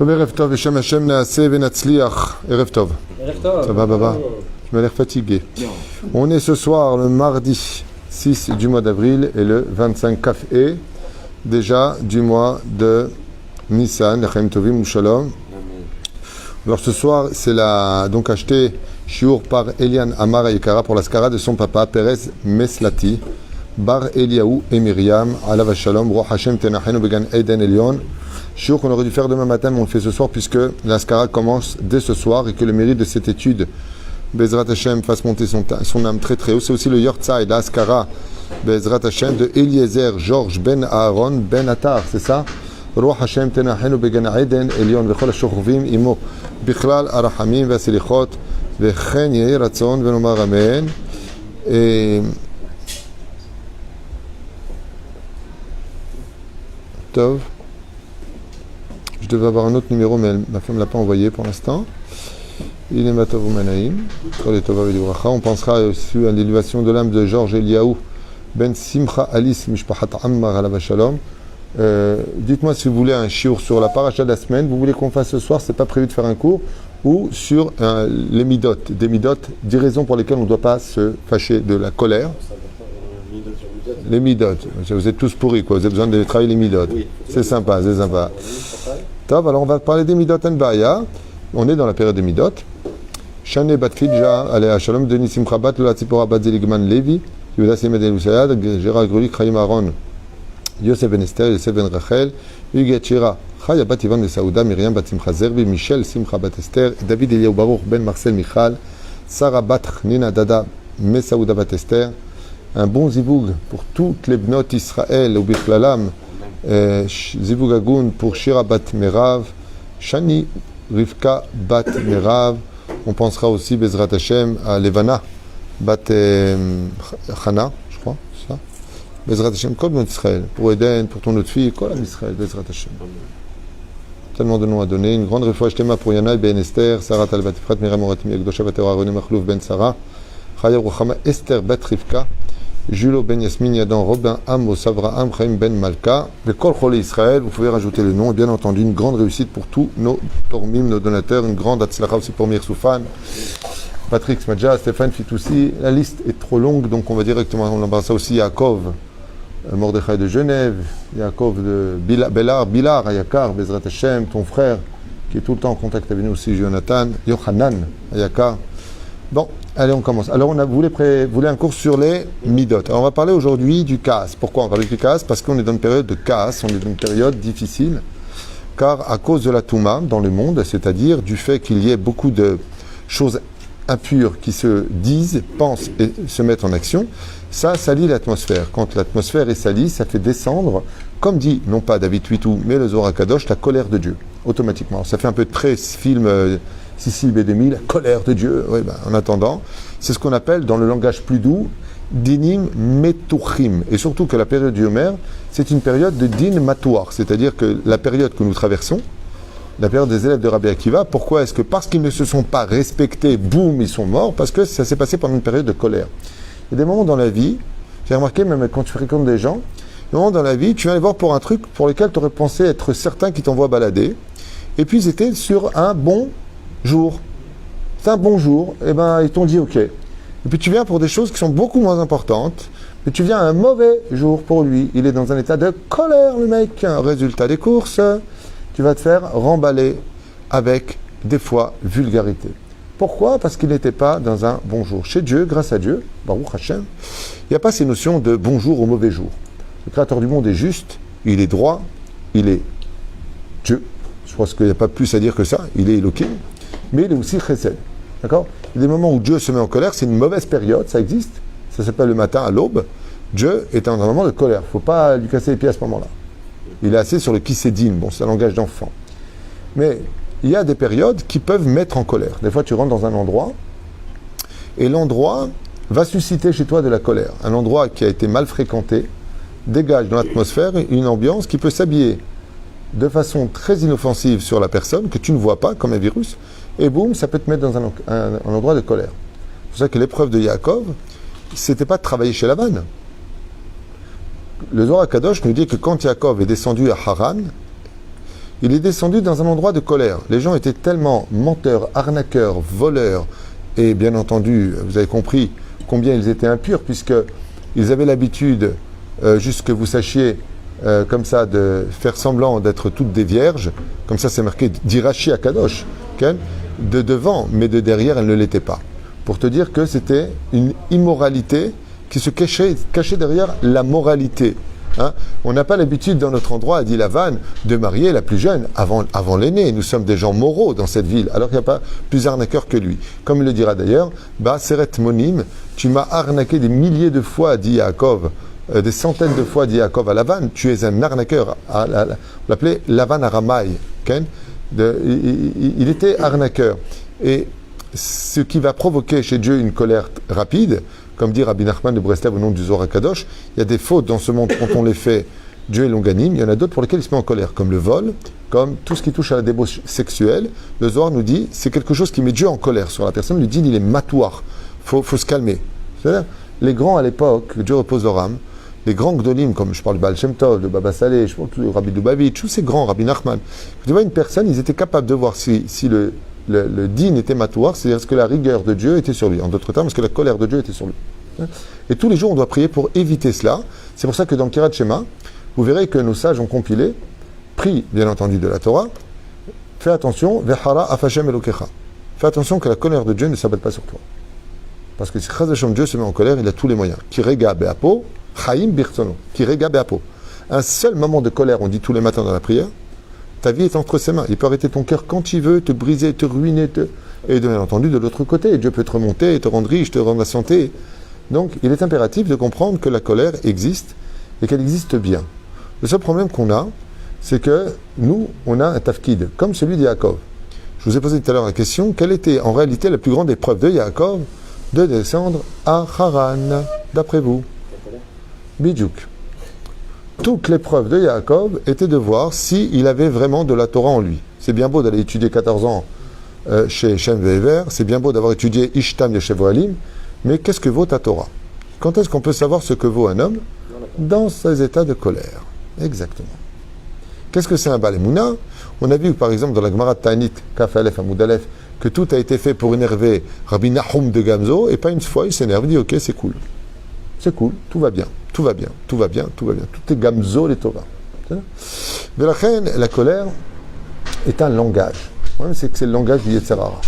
טוב, ערב טוב, בשם השם נעשה ונצליח. ערב טוב. ערב טוב. Ça va, Baba? Tu m'as l'air fatigué. On est ce soir le mardi 6 du mois d'avril et le 25 Kaf-E, déjà du mois de Nissan, Chaim Tovim ou Shalom. Alors ce soir, c'est donc acheté shiur par Eliane Amar Ayekara pour la skara de son papa, Perez Meslati, Bar Eliaou et Myriam, Alav Shalom, Roi Hashem Tenachenu Began Eden Elion. Shiur qu'on aurait dû faire demain matin, mais on le fait ce soir puisque la skara commence dès ce soir et que le mérite de cette étude, Bezrat Hashem, fasse monter son âme très très haut. C'est aussi le Yortzai, la skara, Bezrat Hashem, de Eliezer Georges Ben Aaron Ben Attar, c'est ça? Roi Hashem Tenachenu Began Eden Elion, Vechol HaShochovim Imo, Bichlal Arachamim Vasilichot, Vechen Yehi Ratzon Venomar Amen. Et Tov. Je devais avoir un autre numéro, mais ma femme ne l'a pas envoyé pour l'instant. Il est Matov Manaïm. On pensera aussi à l'élévation de l'âme de Georges Eliaou Ben Simcha Alice Mishpachat Ammar Alav Shalom. Dites-moi si vous voulez un shiur sur la paracha de la semaine. Vous voulez qu'on fasse ce soir, c'est pas prévu de faire un cours, ou sur les midot, des midot, 10 raisons pour lesquelles on ne doit pas se fâcher de la colère. Les midot, vous êtes tous pourris quoi, vous avez besoin de travailler les midot. Oui, c'est sympa, c'est sympa. Top, alors on va parler des midot en baya. On est dans la période des midot. Shane bat Fidja, Alea Shalom, Denis Simchabat, Lula Tzipora bat Zeligman Levi, Yehuda Semed Elusayad, Gérard Grulik, Chaim Aaron, Yosef Ben Esther, Yosef Ben Rachel, Huguet Chira, Chaya bat Ivan de Saouda, Myriam bat Simcha Zerbi, Michel Simcha bat Esther, David Eliaou Baruch Ben Marcel Michal, Sarah bat Nina Dada, Mesaouda bat Esther. Un bon zivoug pour toutes les bnot Israël ou Bichlalam, zivoug agoun pour Shira bat Merav, Shani Rivka bat Merav. On pensera aussi Bezrat Hashem à Levana bat Chana, je crois, c'est ça. Bezrat Hashem, kol bnot Israël, pour Eden, pour ton autre fille, kol am Israël, Bezrat Hashem. Tellement de noms à donner. Une grande réfoua shtema pour Yanaï Ben Esther, Sarah Tal bat Efrat, Miriam Oratimi, Ekdosha bat Aronim Machlouf Ben Sarah, Chaya Ruchama Esther bat Rivka. Julo Ben Yasmin Yadan, Robin Amos, Avraham, Chaim Ben Malka, le Kol Chole Israël, vous pouvez rajouter le nom, et bien entendu une grande réussite pour tous nos tormim, nos donateurs, une grande atzlacha aussi pour Mir Soufan, Patrick Smadja, Stéphane Fitoussi, la liste est trop longue, donc on va directement, on embrasse aussi Yaakov, Mordechai de Genève, Yaakov de Bilar, Ayakar, Bezrat Hashem, ton frère, qui est tout le temps en contact avec nous aussi, Jonathan, Yohanan, Ayakar. Bon, allez, on commence. Alors, vous voulez un cours sur les midot. Alors, on va parler aujourd'hui du kaas. Pourquoi on va parler du kaas? Parce qu'on est dans une période de kaas, on est dans une période difficile, car à cause de la touma dans le monde, c'est-à-dire du fait qu'il y ait beaucoup de choses impures qui se disent, pensent et se mettent en action, ça salit l'atmosphère. Quand l'atmosphère est salie, ça fait descendre, comme dit, non pas David Huitou, mais le Zohar HaKadosh, la colère de Dieu, automatiquement. Alors, ça fait un peu de presse, film... Sissi Bédémi, la colère de Dieu. Oui, en attendant, c'est ce qu'on appelle dans le langage plus doux, dinim metuchim. Et surtout que la période du Homer, c'est une période de din matouar, c'est-à-dire que la période que nous traversons, la période des élèves de Rabbi Akiva, pourquoi est-ce que parce qu'ils ne se sont pas respectés, boum, ils sont morts? Parce que ça s'est passé pendant une période de colère. Il y a des moments dans la vie, j'ai remarqué même quand tu fréquentes des gens, des moments dans la vie, tu viens les voir pour un truc pour lequel tu aurais pensé être certain qu'ils t'envoient balader, et puis ils étaient sur un bon jour. C'est un bon jour, et ils t'ont dit ok. Et puis tu viens pour des choses qui sont beaucoup moins importantes, mais tu viens à un mauvais jour pour lui. Il est dans un état de colère, le mec. Résultat des courses, tu vas te faire remballer avec des fois vulgarité. Pourquoi? Parce qu'il n'était pas dans un bon jour. Chez Dieu, grâce à Dieu, Baruch Hashem, il n'y a pas ces notions de bon jour ou mauvais jour. Le Créateur du monde est juste, il est droit, il est Dieu. Je pense qu'il n'y a pas plus à dire que ça. Il est Elohim. Mais il est aussi chesed. D'accord? Il y a des moments où Dieu se met en colère, c'est une mauvaise période, ça existe. Ça s'appelle le matin à l'aube. Dieu est dans un moment de colère. Il ne faut pas lui casser les pieds à ce moment-là. Il est assis sur le kisédine. Bon, c'est un langage d'enfant. Mais il y a des périodes qui peuvent mettre en colère. Des fois, tu rentres dans un endroit et l'endroit va susciter chez toi de la colère. Un endroit qui a été mal fréquenté dégage dans l'atmosphère une ambiance qui peut s'habiller de façon très inoffensive sur la personne, que tu ne vois pas comme un virus, et boum, ça peut te mettre dans un endroit de colère. C'est pour ça que l'épreuve de Yaakov, c'était pas de travailler chez Lavan. Le Zohar HaKadosh nous dit que quand Yaakov est descendu à Haran, il est descendu dans un endroit de colère. Les gens étaient tellement menteurs, arnaqueurs, voleurs, et bien entendu, vous avez compris combien ils étaient impurs, puisqu'ils avaient l'habitude, juste que vous sachiez, comme ça, de faire semblant d'être toutes des vierges, comme ça c'est marqué d'Irachi à Kadosh, okay, de devant, mais de derrière, elles ne l'étaient pas. Pour te dire que c'était une immoralité qui se cachait derrière la moralité. Hein? On n'a pas l'habitude dans notre endroit, a dit Lavan, de marier la plus jeune avant l'aîné. Nous sommes des gens moraux dans cette ville, alors qu'il n'y a pas plus arnaqueur que lui. Comme il le dira d'ailleurs, Bah Seret Monim, tu m'as arnaqué des milliers de fois, dit Yaakov, des centaines de fois, dit Yaakov à Lavan, tu es un arnaqueur. On l'appelait Lavan Aramai. Okay? Il était arnaqueur. Et ce qui va provoquer chez Dieu une colère rapide, comme dit Rabbi Nachman de Breslev au nom du Zohar Kadosh, il y a des fautes dans ce monde quand on les fait, Dieu est longanime. Il y en a d'autres pour lesquelles il se met en colère, comme le vol, comme tout ce qui touche à la débauche sexuelle. Le Zohar nous dit, c'est quelque chose qui met Dieu en colère sur la personne. Le dit, il est matouar. Faut se calmer. C'est-à-dire, les grands à l'époque, Dieu repose leur âme, les grands gdolim, comme je parle de Baal Shem Tov, de Baba Saleh, je parle de Rabbi Lubavitch, tous ces grands, Rabbi Nachman. Tu vois, une personne, ils étaient capables de voir si le din était matouar, c'est-à-dire est-ce que la rigueur de Dieu était sur lui. En d'autres termes, est-ce que la colère de Dieu était sur lui. Et tous les jours, on doit prier pour éviter cela. C'est pour ça que dans le Kirat Shema, vous verrez que nos sages ont compilé, pris bien entendu de la Torah, fais attention, Vehara Afashem Elokecha. Fais attention que la colère de Dieu ne s'abatte pas sur toi. Parce que si Chaz Hashem Dieu se met en colère, il a tous les moyens. Kirega Beapo, Chaim Birtsono. Kirega Beapo. Un seul moment de colère, on dit tous les matins dans la prière, ta vie est entre ses mains. Il peut arrêter ton cœur quand il veut, te briser, te ruiner, et bien entendu de l'autre côté. Dieu peut te remonter, te rendre riche, te rendre la santé. Donc, il est impératif de comprendre que la colère existe et qu'elle existe bien. Le seul problème qu'on a, c'est que nous, on a un tafkid, comme celui de Yaakov. Je vous ai posé tout à l'heure la question, quelle était en réalité la plus grande épreuve de Yaakov de descendre à Haran, d'après vous? Bidjouk. Toute l'épreuve de Yaakov était de voir s'il avait vraiment de la Torah en lui. C'est bien beau d'aller étudier 14 ans chez Shem Ve'ever, c'est bien beau d'avoir étudié Ishtam Yeshev Ohalim, mais qu'est-ce que vaut ta Torah? Quand est-ce qu'on peut savoir ce que vaut un homme? Dans ses états de colère. Exactement. Qu'est-ce que c'est un Baal Emouna? On a vu par exemple dans la Gemara Ta'anit, Kaf Aleph Amud Aleph, que tout a été fait pour énerver Rabbi Nahum de Gamzo, et pas une fois il s'énerve, il dit ok, c'est cool. C'est cool, tout va bien, tout va bien, tout va bien, tout va bien. Tout est Gamzo, les Torah. Mais la colère est un langage. Le problème, c'est que c'est le langage du Yetzer Hara.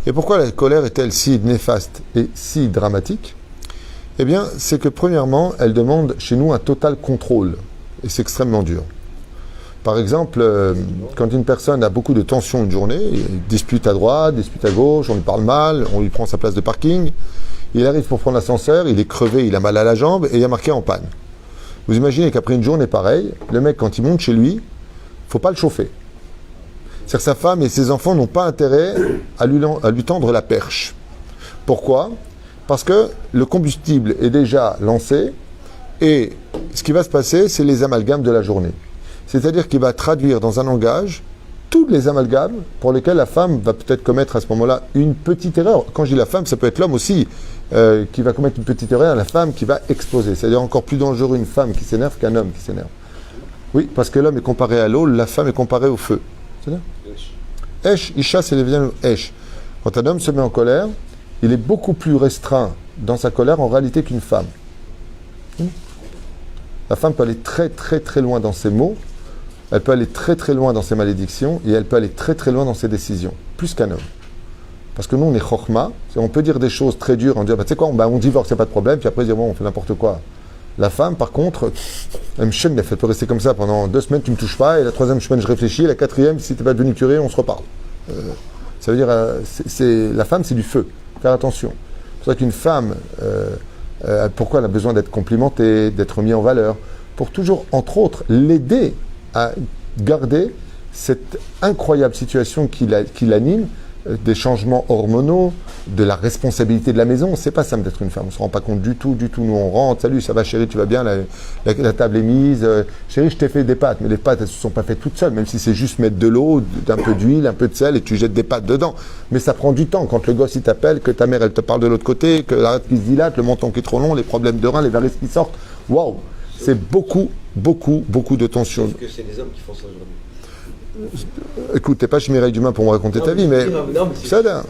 Et pourquoi la colère est-elle si néfaste et si dramatique? Eh bien, c'est que premièrement, elle demande chez nous un total contrôle. Et c'est extrêmement dur. Par exemple, quand une personne a beaucoup de tension une journée, il dispute à droite, dispute à gauche, on lui parle mal, on lui prend sa place de parking, il arrive pour prendre l'ascenseur, il est crevé, il a mal à la jambe et il a marqué en panne. Vous imaginez qu'après une journée pareille, le mec, quand il monte chez lui, il ne faut pas le chauffer. C'est-à-dire que sa femme et ses enfants n'ont pas intérêt à lui tendre la perche. Pourquoi? Parce que le combustible est déjà lancé et ce qui va se passer, c'est les amalgames de la journée. C'est-à-dire qu'il va traduire dans un langage tous les amalgames pour lesquels la femme va peut-être commettre à ce moment-là une petite erreur. Quand je dis la femme, ça peut être l'homme aussi qui va commettre une petite erreur, la femme qui va exploser. C'est-à-dire encore plus dangereux une femme qui s'énerve qu'un homme qui s'énerve. Oui, parce que l'homme est comparé à l'eau, la femme est comparée au feu. C'est là? Esh, Isha, c'est le bien Esh. Quand un homme se met en colère, il est beaucoup plus restreint dans sa colère en réalité qu'une femme. La femme peut aller très très très loin dans ses mots, elle peut aller très très loin dans ses malédictions et elle peut aller très très loin dans ses décisions, plus qu'un homme. Parce que nous on est chokhma, on peut dire des choses très dures en disant tu sais quoi, on divorce, c'est pas de problème, puis après dire bon on fait n'importe quoi. La femme par contre, elle peut rester comme ça pendant 2 semaines, tu me touches pas, et la 3e semaine je réfléchis, et la 4e si tu n'es pas devenu curé, on se reparle. Ça veut dire, la femme c'est du feu, faire attention. C'est pour ça qu'une femme, pourquoi elle a besoin d'être complimentée, d'être mise en valeur? Pour toujours, entre autres, l'aider à garder cette incroyable situation qui l'anime, des changements hormonaux, de la responsabilité de la maison. C'est pas simple d'être une femme, on se rend pas compte du tout. Nous on rentre, salut, ça va chérie, tu vas bien, la table est mise, chérie, je t'ai fait des pâtes, mais les pâtes elles se sont pas faites toutes seules, même si c'est juste mettre de l'eau, un peu d'huile, un peu de sel et tu jettes des pâtes dedans. Mais ça prend du temps quand le gosse il t'appelle, que ta mère elle te parle de l'autre côté, que la rate qui se dilate, le menton qui est trop long, les problèmes de rein, les varices qui sortent. Waouh, c'est beaucoup beaucoup de tensions. Sauf que c'est les hommes qui font ça aujourd'hui. Écoute, t'es pas chez Mireille Dumas pour me raconter ta vie, mais... c'est la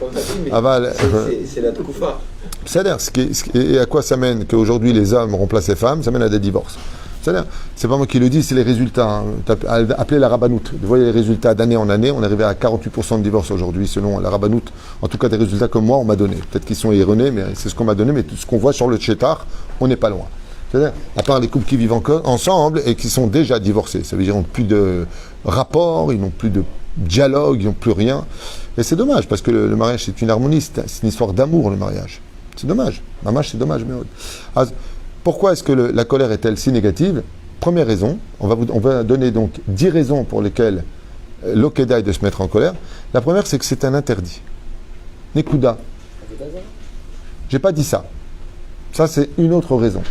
Tkoufa. C'est-à-dire, et à quoi ça mène qu'aujourd'hui les hommes remplacent les femmes, ça mène à des divorces. C'est-à-dire, c'est pas moi qui le dis, c'est les résultats. Appelez la Rabbanout. Vous voyez les résultats d'année en année, on est arrivé à 48% de divorces aujourd'hui, selon la Rabbanout. En tout cas, des résultats que moi, on m'a donné. Peut-être qu'ils sont erronés, mais c'est ce qu'on m'a donné, mais tout ce qu'on voit sur le Tchétar, on n'est pas loin. C'est-à-dire, à part les couples qui vivent encore ensemble et qui sont déjà divorcés. Ça veut dire qu'ils n'ont plus de rapport, ils n'ont plus de dialogue, ils n'ont plus rien. Et c'est dommage, parce que le mariage, c'est une harmonie, c'est une histoire d'amour, le mariage. C'est dommage. Mamage, c'est dommage. Mais... Alors, pourquoi est-ce que la colère est-elle si négative? Première raison, on va donner donc 10 raisons pour lesquelles l'Okeda est de se mettre en colère. La première, c'est que c'est un interdit. Nekuda. J'ai pas dit ça. Ça, c'est une autre raison.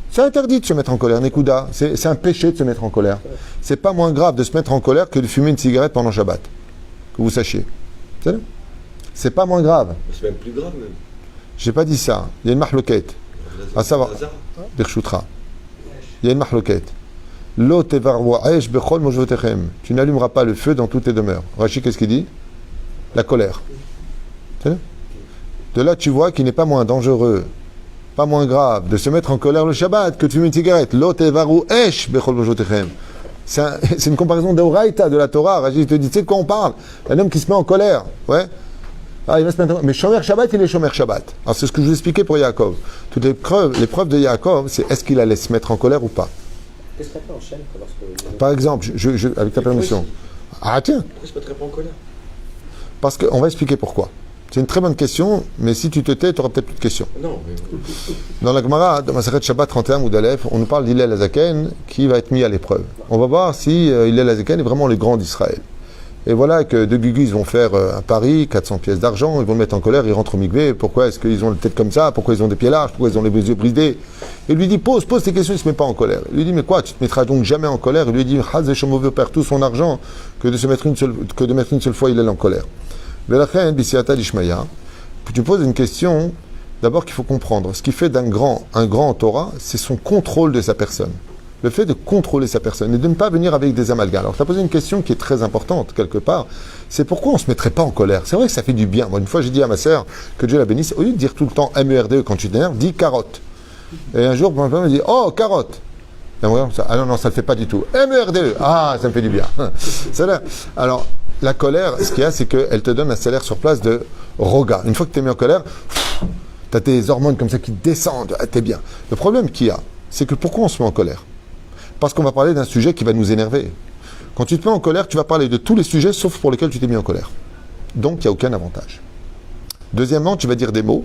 C'est interdit de se mettre en colère, Nekuda. C'est un péché de se mettre en colère. C'est pas moins grave de se mettre en colère que de fumer une cigarette pendant Shabbat. Que vous sachiez. C'est pas moins grave. C'est même plus grave, même. J'ai pas dit ça. Il y a une mahloquette. À savoir, Birchoutra. Il y a une mahloquette. Lo tevarou aish bechol mojvotechem. Tu n'allumeras pas le feu dans toutes tes demeures. Rachi, qu'est-ce qu'il dit? La colère. De là, tu vois qu'il n'est pas moins dangereux, pas moins grave de se mettre en colère le Shabbat que de fumer une cigarette. Lo tevarou aish bechol mojvotechem. C'est une comparaison d'Oraïta, de la Torah. Rachi, il te dit, tu sais de quoi on parle? Un homme qui se met en colère. Ouais. Ah, il va se mettre... Mais Shomer Shabbat, il est Shomer Shabbat. Alors c'est ce que je vous expliquais pour Yaakov. Toutes les preuves de Yaakov, c'est est-ce qu'il allait se mettre en colère ou pas. Qu'est-ce qu'on enchaîne lorsque... Par exemple, avec ta permission. Ah tiens. Pourquoi il se mettrait pas en colère? Parce qu'on va expliquer pourquoi. C'est une très bonne question, mais si tu te tais, tu auras peut-être plus de questions. Non, mais... Dans la Gemara, dans Masechet Shabbat 31 ou d'Aleph, on nous parle d'Hillel Azaken qui va être mis à l'épreuve. On va voir si Hillel Azaken est vraiment le grand d'Israël. Et voilà que deux Gugus vont faire un pari, 400 pièces d'argent, ils vont le mettre en colère, ils rentrent au mikvé. Pourquoi est-ce qu'ils ont la tête comme ça? Pourquoi ils ont des pieds larges? Pourquoi ils ont les yeux brisés? Et lui dit, pose tes questions, il ne se met pas en colère. Il lui dit, mais quoi, tu te mettras donc jamais en colère? Il lui dit, Haz Shomove perd tout son argent que de mettre une seule fois, il est en colère. Tu poses une question, d'abord qu'il faut comprendre. Ce qui fait un grand en Torah, c'est son contrôle de sa personne. Le fait de contrôler sa personne et de ne pas venir avec des amalgames. Alors, tu as posé une question qui est très importante, quelque part. C'est pourquoi on ne se mettrait pas en colère. C'est vrai que ça fait du bien. Moi, une fois, j'ai dit à ma sœur, que Dieu la bénisse, au lieu de dire tout le temps MERDE quand tu t'énerves, dis carotte. Et un jour, ma femme me dit, oh, carotte. Et moi, ah non, ça ne le fait pas du tout. MERDE. Ah, ça me fait du bien. Alors, la colère, ce qu'il y a, c'est qu'elle te donne un salaire sur place de roga. Une fois que tu es mis en colère, tu as tes hormones comme ça qui descendent. Tu es bien. Le problème qu'il y a, c'est que pourquoi on se met en colère? Parce qu'on va parler d'un sujet qui va nous énerver. Quand tu te mets en colère, tu vas parler de tous les sujets sauf pour lesquels tu t'es mis en colère. Donc, il n'y a aucun avantage. Deuxièmement, tu vas dire des mots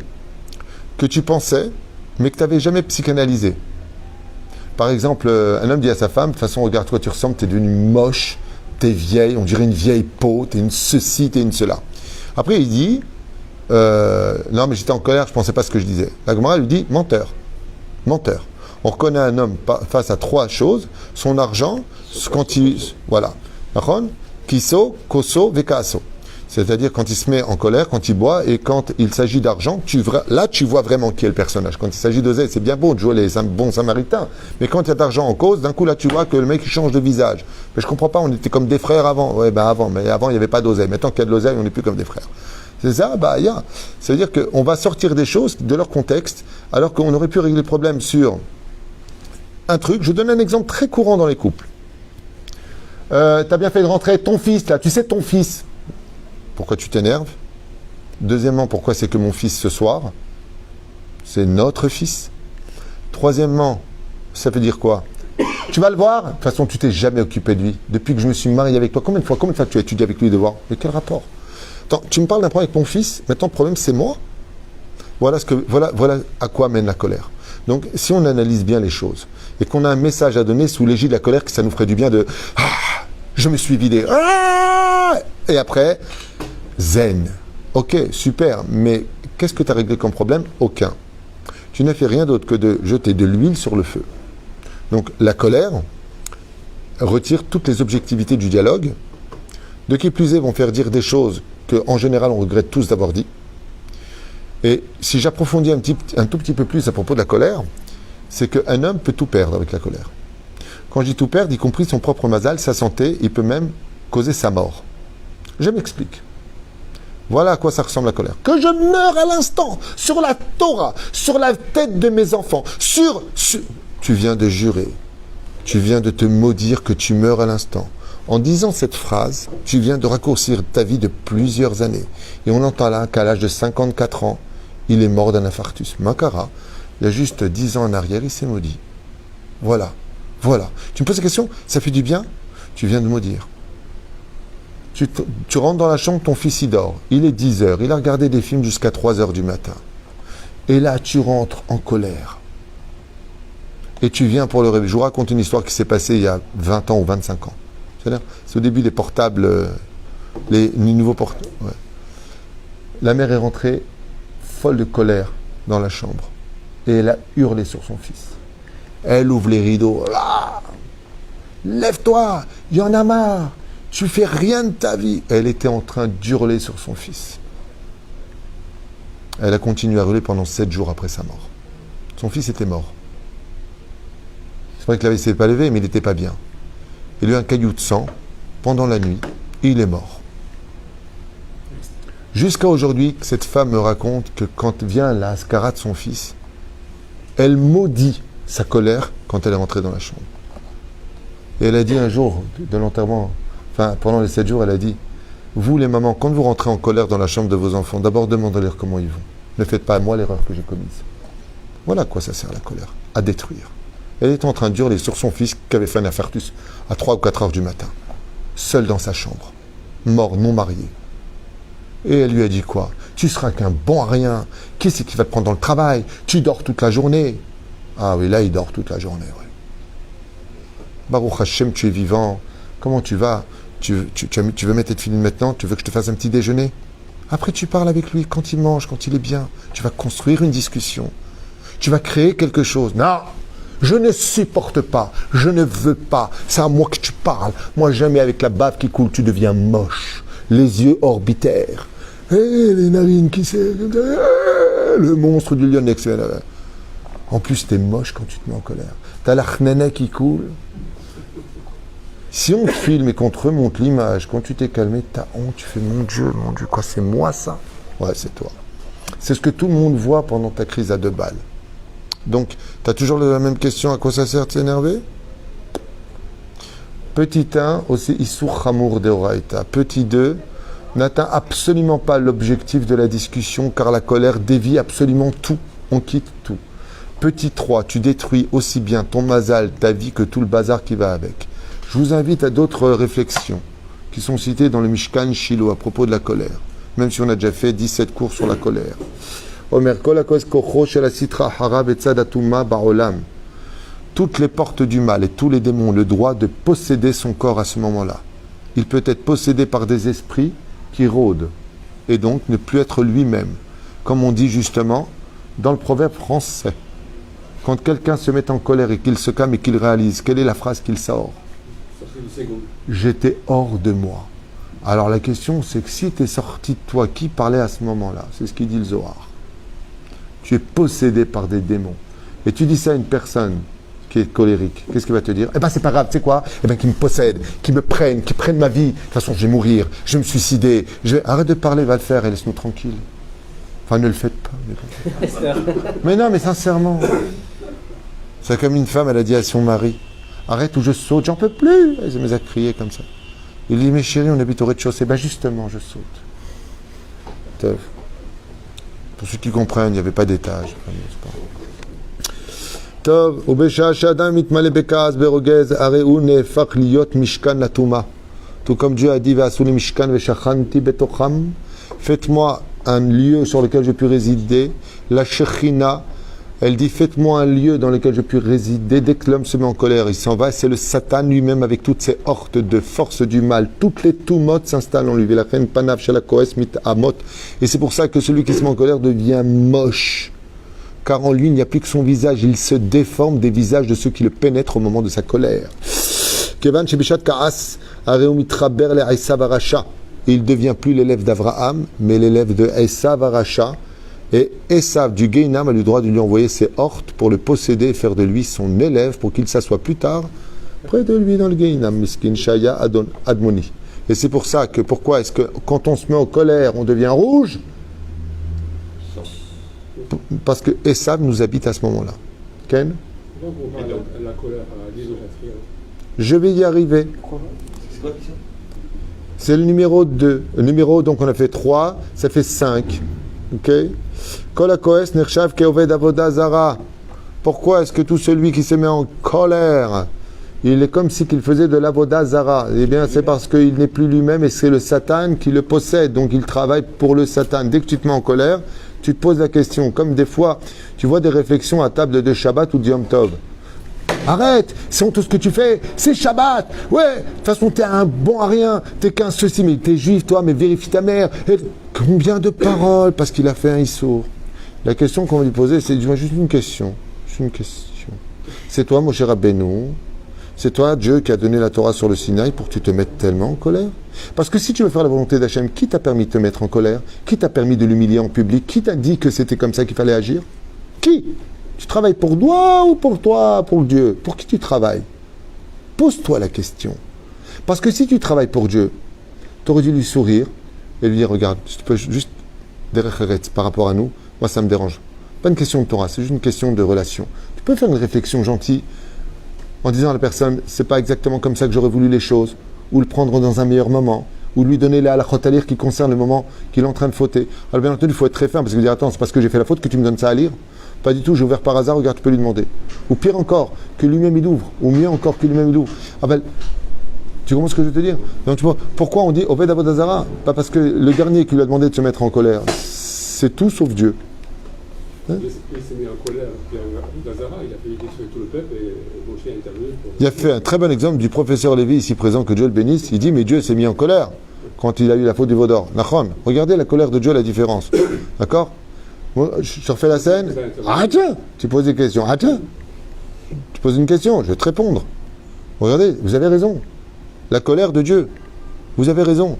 que tu pensais, mais que tu n'avais jamais psychanalysé. Par exemple, un homme dit à sa femme, de toute façon, regarde, toi, tu ressembles, tu es devenue moche, tu es vieille, on dirait une vieille peau, tu es une ceci, tu es une cela. Après, il dit, non, mais j'étais en colère, je ne pensais pas ce que je disais. La Gemara lui dit, menteur. Menteur. On reconnaît un homme face à trois choses, son argent, quand il... Voilà. Kiso, koso, vekaso. C'est-à-dire quand il se met en colère, quand il boit, et quand il s'agit d'argent, là tu vois vraiment qui est le personnage. Quand il s'agit d'oseille, c'est bien beau de jouer les bons samaritains, mais quand il y a d'argent en cause, d'un coup là tu vois que le mec il change de visage. Mais je comprends pas, on était comme des frères avant. Ouais, avant, mais avant il n'y avait pas d'oseille. Maintenant qu'il y a de l'oseille, on n'est plus comme des frères. C'est ça, c'est-à-dire qu'on va sortir des choses de leur contexte, alors qu'on aurait pu régler le problème sur un truc. Je donne un exemple très courant dans les couples. T'as bien fait de rentrer ton fils là, tu sais ton fils. Pourquoi tu t'énerves? Deuxièmement, pourquoi c'est que mon fils ce soir? C'est notre fils. Troisièmement, ça veut dire quoi? Tu vas le voir? De toute façon, tu t'es jamais occupé de lui. Depuis que je me suis marié avec toi, combien de fois tu as étudié avec lui de voir? Mais quel rapport? Attends, tu me parles d'un problème avec mon fils, maintenant le problème c'est moi? Voilà à quoi mène la colère. Donc, si on analyse bien les choses, et qu'on a un message à donner sous l'égide de la colère, que ça nous ferait du bien de « Ah, je me suis vidé. Ah !» Et après, zen. Ok, super, mais qu'est-ce que tu as réglé comme problème? Aucun. Tu n'as fait rien d'autre que de jeter de l'huile sur le feu. Donc, la colère retire toutes les objectivités du dialogue. De qui plus est, vont faire dire des choses qu'en général, on regrette tous d'avoir dit. Et si j'approfondis un tout petit peu plus à propos de la colère, c'est qu'un homme peut tout perdre avec la colère. Quand je dis tout perdre, y compris son propre mazal, sa santé, il peut même causer sa mort. Je m'explique. Voilà à quoi ça ressemble la colère. Que je meure à l'instant, sur la Torah, sur la tête de mes enfants, sur... Tu viens de jurer, tu viens de te maudire que tu meurs à l'instant. En disant cette phrase, tu viens de raccourcir ta vie de plusieurs années. Et on entend là qu'à l'âge de 54 ans, il est mort d'un infarctus. Makara, il y a juste 10 ans en arrière, il s'est maudit. Voilà. Tu me poses la question, ça fait du bien? Tu viens de maudire. Tu rentres dans la chambre, ton fils il dort. Il est 10 heures, il a regardé des films jusqu'à 3 heures du matin. Et là, tu rentres en colère. Et tu viens pour le réveil. Je vous raconte une histoire qui s'est passée il y a 20 ans ou 25 ans. C'est au début des portables, les nouveaux portables. Ouais. La mère est rentrée folle de colère dans la chambre. Et elle a hurlé sur son fils. Elle ouvre les rideaux. Ah, lève-toi, il y en a marre. Tu fais rien de ta vie. Elle était en train d'hurler sur son fils. Elle a continué à hurler pendant 7 jours après sa mort. Son fils était mort. C'est vrai que la vie ne s'est pas levée, mais il n'était pas bien. Il a eu un caillou de sang pendant la nuit et il est mort. Jusqu'à aujourd'hui, cette femme me raconte que quand vient la ascara de son fils, elle maudit sa colère quand elle est rentrée dans la chambre. Et elle a dit un jour de l'enterrement, pendant les 7 jours, elle a dit, vous les mamans, quand vous rentrez en colère dans la chambre de vos enfants, d'abord demandez-leur comment ils vont. Ne faites pas à moi l'erreur que j'ai commise. Voilà à quoi ça sert la colère, à détruire. Elle était en train de hurler sur son fils qui avait fait un infarctus à 3 ou 4 heures du matin, seul dans sa chambre, mort, non marié. Et elle lui a dit quoi? Tu seras qu'un bon à rien. Qui c'est qui va te prendre dans le travail? Tu dors toute la journée. Ah oui, là il dort toute la journée. Oui. Baruch Hashem, tu es vivant. Comment tu vas? Tu veux mettre tes filines maintenant? Tu veux que je te fasse un petit déjeuner? Après tu parles avec lui quand il mange, quand il est bien. Tu vas construire une discussion. Tu vas créer quelque chose. Non! Je ne supporte pas, je ne veux pas, c'est à moi que tu parles. Moi, jamais avec la bave qui coule, tu deviens moche. Les yeux orbitaires. Les narines qui c'est. Le monstre du lion. En plus, t'es moche quand tu te mets en colère. T'as la chnana qui coule. Si on te filme et qu'on te remonte l'image, quand tu t'es calmé, t'as honte, tu fais mon Dieu, quoi, c'est moi ça? Ouais, c'est toi. C'est ce que tout le monde voit pendant ta crise à 2 balles. Donc, tu as toujours la même question, à quoi ça sert de s'énerver? Petit 1, aussi Issur Hamour de Oraïta. Petit 2, n'atteint absolument pas l'objectif de la discussion car la colère dévie absolument tout. On quitte tout. Petit 3, tu détruis aussi bien ton mazal, ta vie, que tout le bazar qui va avec. Je vous invite à d'autres réflexions qui sont citées dans le Mishkan Shiloh à propos de la colère, même si on a déjà fait 17 cours sur la colère. Toutes les portes du mal et tous les démons ont le droit de posséder son corps à ce moment-là. Il peut être possédé par des esprits qui rôdent et donc ne plus être lui-même. Comme on dit justement dans le proverbe français, quand quelqu'un se met en colère et qu'il se calme et qu'il réalise, quelle est la phrase qu'il sort? J'étais hors de moi. Alors la question c'est que si tu es sorti de toi, qui parlait à ce moment-là? C'est ce qu'il dit le Zohar. Tu es possédé par des démons. Et tu dis ça à une personne qui est colérique. Qu'est-ce qu'il va te dire? Eh bien, c'est pas grave, tu sais quoi? Eh bien, qu'ils me possèdent, qu'ils prennent ma vie. De toute façon, je vais mourir, je vais me suicider. Arrête de parler, va le faire et laisse-nous tranquille. Enfin, ne le faites pas. Mais non, mais sincèrement. C'est comme une femme, elle a dit à son mari, arrête ou je saute, j'en peux plus. Elle se met à crier comme ça. Il dit, mais chérie, on habite au rez-de-chaussée. Ben justement, je saute. Teuf. Pour ceux qui comprennent, il n'y avait pas d'étage. Tov, ubesha shadam mitmale bekaz berogez areu nefach liot mishkan latuma. Tout comme Dieu a dit, ve'asuli mishkan ve'shachanti betocham. Faites-moi un lieu sur lequel je puis résider. La Shechina, elle dit, faites-moi un lieu dans lequel je puis résider. Dès que l'homme se met en colère, il s'en va. C'est le Satan lui-même avec toutes ses hordes de force du mal. Toutes les toumotes s'installent en lui. Et c'est pour ça que celui qui se met en colère devient moche. Car en lui, il n'y a plus que son visage. Il se déforme des visages de ceux qui le pénètrent au moment de sa colère. Il ne devient plus l'élève d'Abraham, mais l'élève de Esav Aracha. Et Esav du Gainam a le droit de lui envoyer ses hortes pour le posséder et faire de lui son élève pour qu'il s'assoie plus tard Près de lui dans le Gehinam, Miskin Shaya Admoni. Et c'est pour ça que, pourquoi est-ce que quand on se met en colère, on devient rouge? Parce que Esav nous habite à ce moment-là. Ken? Donc on parle de la colère, l'isolatrie. Je vais y arriver. C'est quoi ça? C'est le numéro 2. Le numéro, donc on a fait 3, ça fait 5. Ok? Kol HaKoes Nershav Keoved Avoda Zara. Pourquoi est-ce que tout celui qui se met en colère, il est comme si qu'il faisait de l'Avoda Zara? Eh bien, c'est parce qu'il n'est plus lui-même et c'est le Satan qui le possède. Donc il travaille pour le Satan. Dès que tu te mets en colère, tu te poses la question. Comme des fois, tu vois des réflexions à table de Shabbat ou de Yom Tov. Arrête, c'est honteux ce que tu fais, c'est Shabbat. Ouais, de toute façon, t'es un bon à rien, t'es qu'un ceci, mais t'es juif, toi, mais vérifie ta mère. Et combien de paroles, parce qu'il a fait un issour. La question qu'on va lui poser, c'est juste une question. Juste une question. C'est toi, mon cher Rabbeinu, c'est toi, Dieu, qui a donné la Torah sur le Sinaï pour que tu te mettes tellement en colère? Parce que si tu veux faire la volonté d'Hachem, qui t'a permis de te mettre en colère? Qui t'a permis de l'humilier en public? Qui t'a dit que c'était comme ça qu'il fallait agir? Qui? Tu travailles pour toi ou pour toi, pour Dieu? Pour qui tu travailles? Pose-toi la question. Parce que si tu travailles pour Dieu, tu aurais dû lui sourire et lui dire, regarde, si tu peux juste par rapport à nous, moi ça me dérange. Pas une question de Torah, c'est juste une question de relation. Tu peux faire une réflexion gentille en disant à la personne, c'est pas exactement comme ça que j'aurais voulu les choses, ou le prendre dans un meilleur moment, ou lui donner la halachot à lire qui concerne le moment qu'il est en train de fauter. Alors bien entendu, il faut être très ferme, parce qu'il dire, attends, c'est parce que j'ai fait la faute que tu me donnes ça à lire? Pas du tout, j'ai ouvert par hasard, regarde, tu peux lui demander. Ou pire encore, que lui-même il ouvre. Ou mieux encore, que lui-même il ouvre. Ah ben, tu comprends ce que je veux te dire? Donc tu vois, pourquoi on dit Oved Avodah Zara? Pas parce que le dernier qui lui a demandé de se mettre en colère, c'est tout sauf Dieu. Hein? Il s'est mis en colère, puis Zara, il a fait détruire tout le peuple et Moshe est intervenu. Il a fait un très bon exemple du professeur Lévi ici présent, que Dieu le bénisse. Il dit, mais Dieu s'est mis en colère quand il a eu la faute du veau d'or. Nachon, regardez la colère de Dieu, la différence. D'accord? Je refais la scène. Attends, tu poses des questions. Attends, tu poses une question, je vais te répondre. Regardez, vous avez raison. La colère de Dieu. Vous avez raison.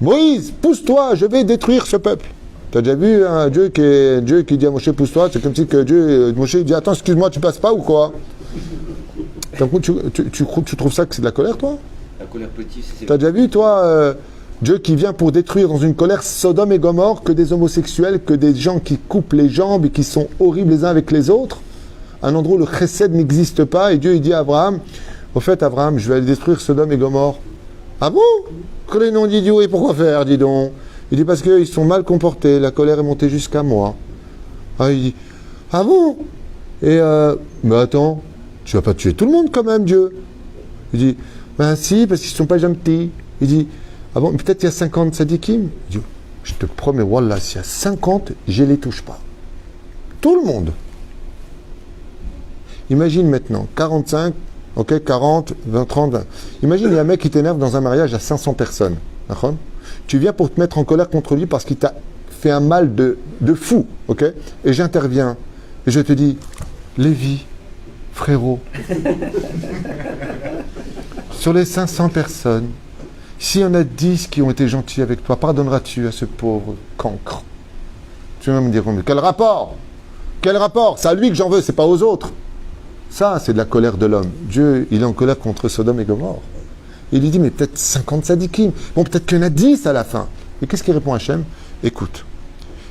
Moïse, pousse-toi, je vais détruire ce peuple. Tu as déjà vu un Dieu qui dit à Moshe, pousse-toi? C'est comme si que Moshe dit, attends, excuse-moi, tu passes pas ou quoi? Tu trouves ça que c'est de la colère, toi? La colère petite, c'est... Tu as déjà vu, toi, Dieu qui vient pour détruire dans une colère Sodome et Gomorrhe, que des homosexuels, que des gens qui coupent les jambes et qui sont horribles les uns avec les autres? Un endroit où le chesed n'existe pas, et Dieu il dit à Abraham, au fait Abraham, je vais aller détruire Sodome et Gomorrhe. Ah bon? Que les noms d'idiots, et pourquoi faire, dis donc? Il dit parce qu'ils sont mal comportés, la colère est montée jusqu'à moi. Ah, il dit, ah bon? Et mais attends, tu vas pas tuer tout le monde quand même, Dieu? Il dit, ben si, parce qu'ils sont pas gentils. Il dit, ah bon, peut-être il y a 50 sadikim. Il dit, je te promets, wallah, s'il y a 50, je les touche pas. Tout le monde. Imagine maintenant, 45, ok, 40, 20, 30, 20. Imagine, il y a un mec qui t'énerve dans un mariage à 500 personnes. D'accord? Tu viens pour te mettre en colère contre lui parce qu'il t'a fait un mal de fou, ok? Et j'interviens, et je te dis, Lévi, frérot, sur les 500 personnes, s'il y en a 10 qui ont été gentils avec toi, pardonneras-tu à ce pauvre cancre? Tu vas me dire, mais quel rapport? Quel rapport? C'est à lui que j'en veux, c'est pas aux autres. Ça, c'est de la colère de l'homme. Dieu, il est en colère contre Sodome et Gomorrhe. Il lui dit, mais peut-être 50 sadikim. Bon, peut-être qu'il y en a 10 à la fin. Et qu'est-ce qu'il répond Hachem? Écoute,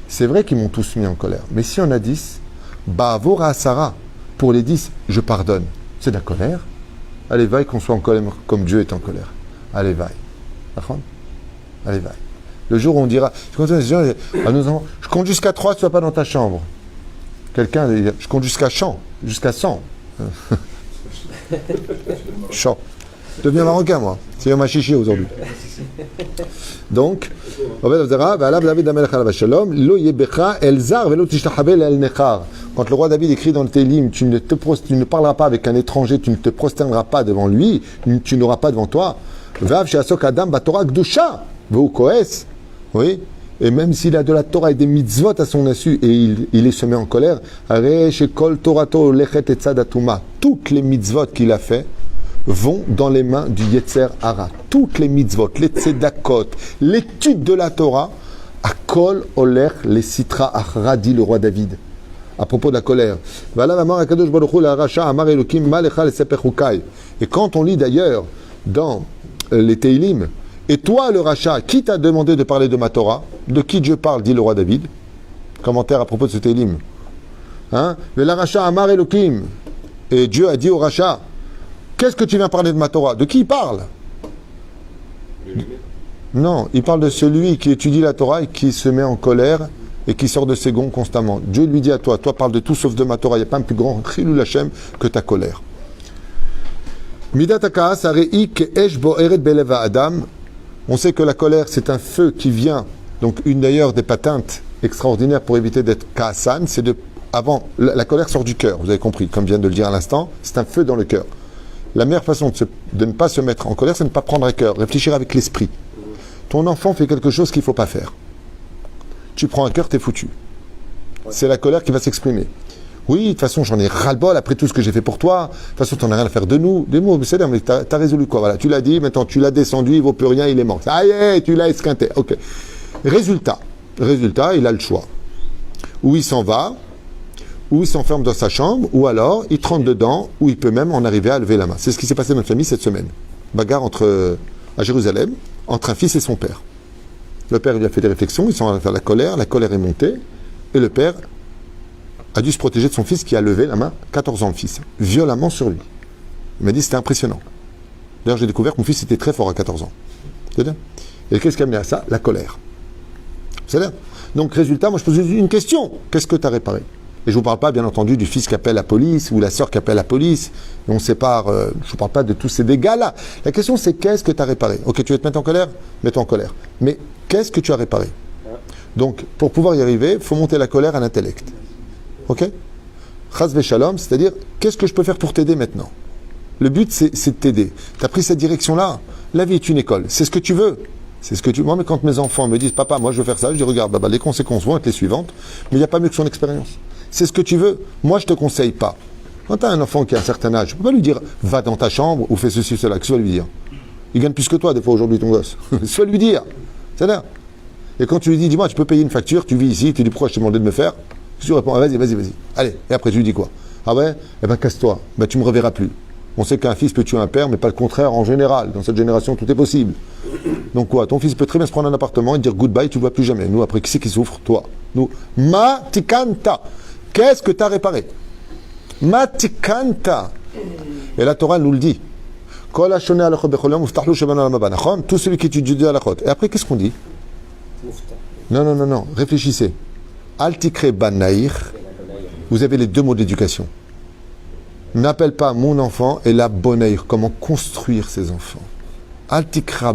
c'est vrai qu'ils m'ont tous mis en colère. Mais si on a 10, Ba'avora Sarah, pour les 10, je pardonne. C'est de la colère. Allez, vaille qu'on soit en colère comme Dieu est en colère. Allez, vaille. Allez, vaille. Le jour où on dira, à nos enfants, je compte jusqu'à 3, tu ne vas pas dans ta chambre. Quelqu'un, je compte jusqu'à 100. Jusqu'à 100. Chant. Je deviens marocain, moi. C'est ma chichi aujourd'hui. Donc, quand le roi David écrit dans le Télim, tu ne parleras pas avec un étranger, tu ne te prosterneras pas devant lui, tu n'auras pas devant toi. Oui. Et même s'il a de la Torah et des mitzvot à son insu et il est semé en colère, toutes les mitzvot qu'il a fait vont dans les mains du Yetzer Hara. Toutes les mitzvot, les tzedakot, l'étude de la Torah, à kol oler les sitra achra, dit le roi David, à propos de la colère. Et quand on lit d'ailleurs dans les Teilim, et toi le rachat, qui t'a demandé de parler de ma Torah? De qui Dieu parle, dit le roi David. Commentaire à propos de ce Teilim. Hein? Le rachat Amar Elohim. Et Dieu a dit au rachat, qu'est-ce que tu viens parler de ma Torah? De qui il parle? Non, il parle de celui qui étudie la Torah et qui se met en colère et qui sort de ses gonds constamment. Dieu lui dit à toi, toi parle de tout sauf de ma Torah. Il n'y a pas un plus grand chilul Hashem que ta colère. Midat hakaas harei ke'esh bo'eret belev ha'adam. On sait que la colère, c'est un feu qui vient. Donc une d'ailleurs des patentes extraordinaires pour éviter d'être kaasan, c'est de... Avant, la colère sort du cœur, vous avez compris, comme vient de le dire à l'instant, c'est un feu dans le cœur. La meilleure façon de ne pas se mettre en colère, c'est de ne pas prendre à cœur, réfléchir avec l'esprit. Ton enfant fait quelque chose qu'il ne faut pas faire. Tu prends à cœur, t'es foutu. C'est la colère qui va s'exprimer. Oui, de toute façon, j'en ai ras-le-bol après tout ce que j'ai fait pour toi. De toute façon, t'en as rien à faire de nous. Des mots, c'est mais t'as résolu quoi? Voilà, tu l'as dit, maintenant tu l'as descendu, il vaut plus rien, il est mort. Ça y est, tu l'as esquinté. Ok. Résultat, il a le choix. Ou il s'en va, ou il s'enferme dans sa chambre, ou alors il trempe dedans, ou il peut même en arriver à lever la main. C'est ce qui s'est passé dans notre famille cette semaine. Bagarre à Jérusalem, entre un fils et son père. Le père lui a fait des réflexions, ils sont allés faire la colère est montée, et le père a dû se protéger de son fils qui a levé la main, 14 ans le fils, violemment sur lui. Il m'a dit c'était impressionnant. D'ailleurs j'ai découvert que mon fils était très fort à 14 ans. C'est-à-dire, et qu'est-ce qui a amené à ça? La colère. C'est-à-dire, donc résultat, moi je pose une question, qu'est-ce que tu as réparé? Et je ne vous parle pas, bien entendu, du fils qui appelle la police ou la sœur qui appelle la police. Et on sépare. Je ne vous parle pas de tous ces dégâts-là. La question, c'est qu'est-ce que tu as réparé? Ok, tu veux te mettre en colère? Mets-toi en colère. Mais qu'est-ce que tu as réparé? Donc, pour pouvoir y arriver, il faut monter la colère à l'intellect. Ok? Chas v'shalom, c'est-à-dire, qu'est-ce que je peux faire pour t'aider maintenant? Le but, c'est de t'aider. Tu as pris cette direction-là. La vie est une école. C'est ce que tu veux. C'est ce que tu... Moi, mais quand mes enfants me disent, papa, moi, je veux faire ça, je dis, regarde, bah, les conséquences vont être les suivantes, mais il n'y a pas mieux que son expérience. C'est ce que tu veux. Moi, je ne te conseille pas. Quand tu as un enfant qui a un certain âge, tu ne peux pas lui dire va dans ta chambre ou fais ceci, cela. Qu'est-ce que tu vas lui dire? Il gagne plus que toi, des fois, aujourd'hui, ton gosse. Tu vas lui dire. C'est-à-dire. Et quand tu lui dis, dis-moi, tu peux payer une facture, tu vis ici, tu dis pourquoi je t'ai demandé de me faire? Tu réponds, ah, vas-y. Allez. Et après, tu lui dis quoi? Ah ouais? Eh ben, casse-toi. Ben, tu ne me reverras plus. On sait qu'un fils peut tuer un père, mais pas le contraire en général. Dans cette génération, tout est possible. Donc quoi? Ton fils peut très bien se prendre un appartement et dire goodbye, tu ne le vois plus jamais. Nous, après, qui c'est qui souffre? Toi. Nous. Ma tikanta. Qu'est-ce que tu as réparé? Matikanta. Et la Torah nous le dit. Tout celui qui étudie Dieu à la chôte. Et après, qu'est-ce qu'on dit? Non. Réfléchissez. Altikre banaïr. Vous avez les deux mots d'éducation. N'appelle pas mon enfant et la bonaïr. Comment construire ses enfants? Altikre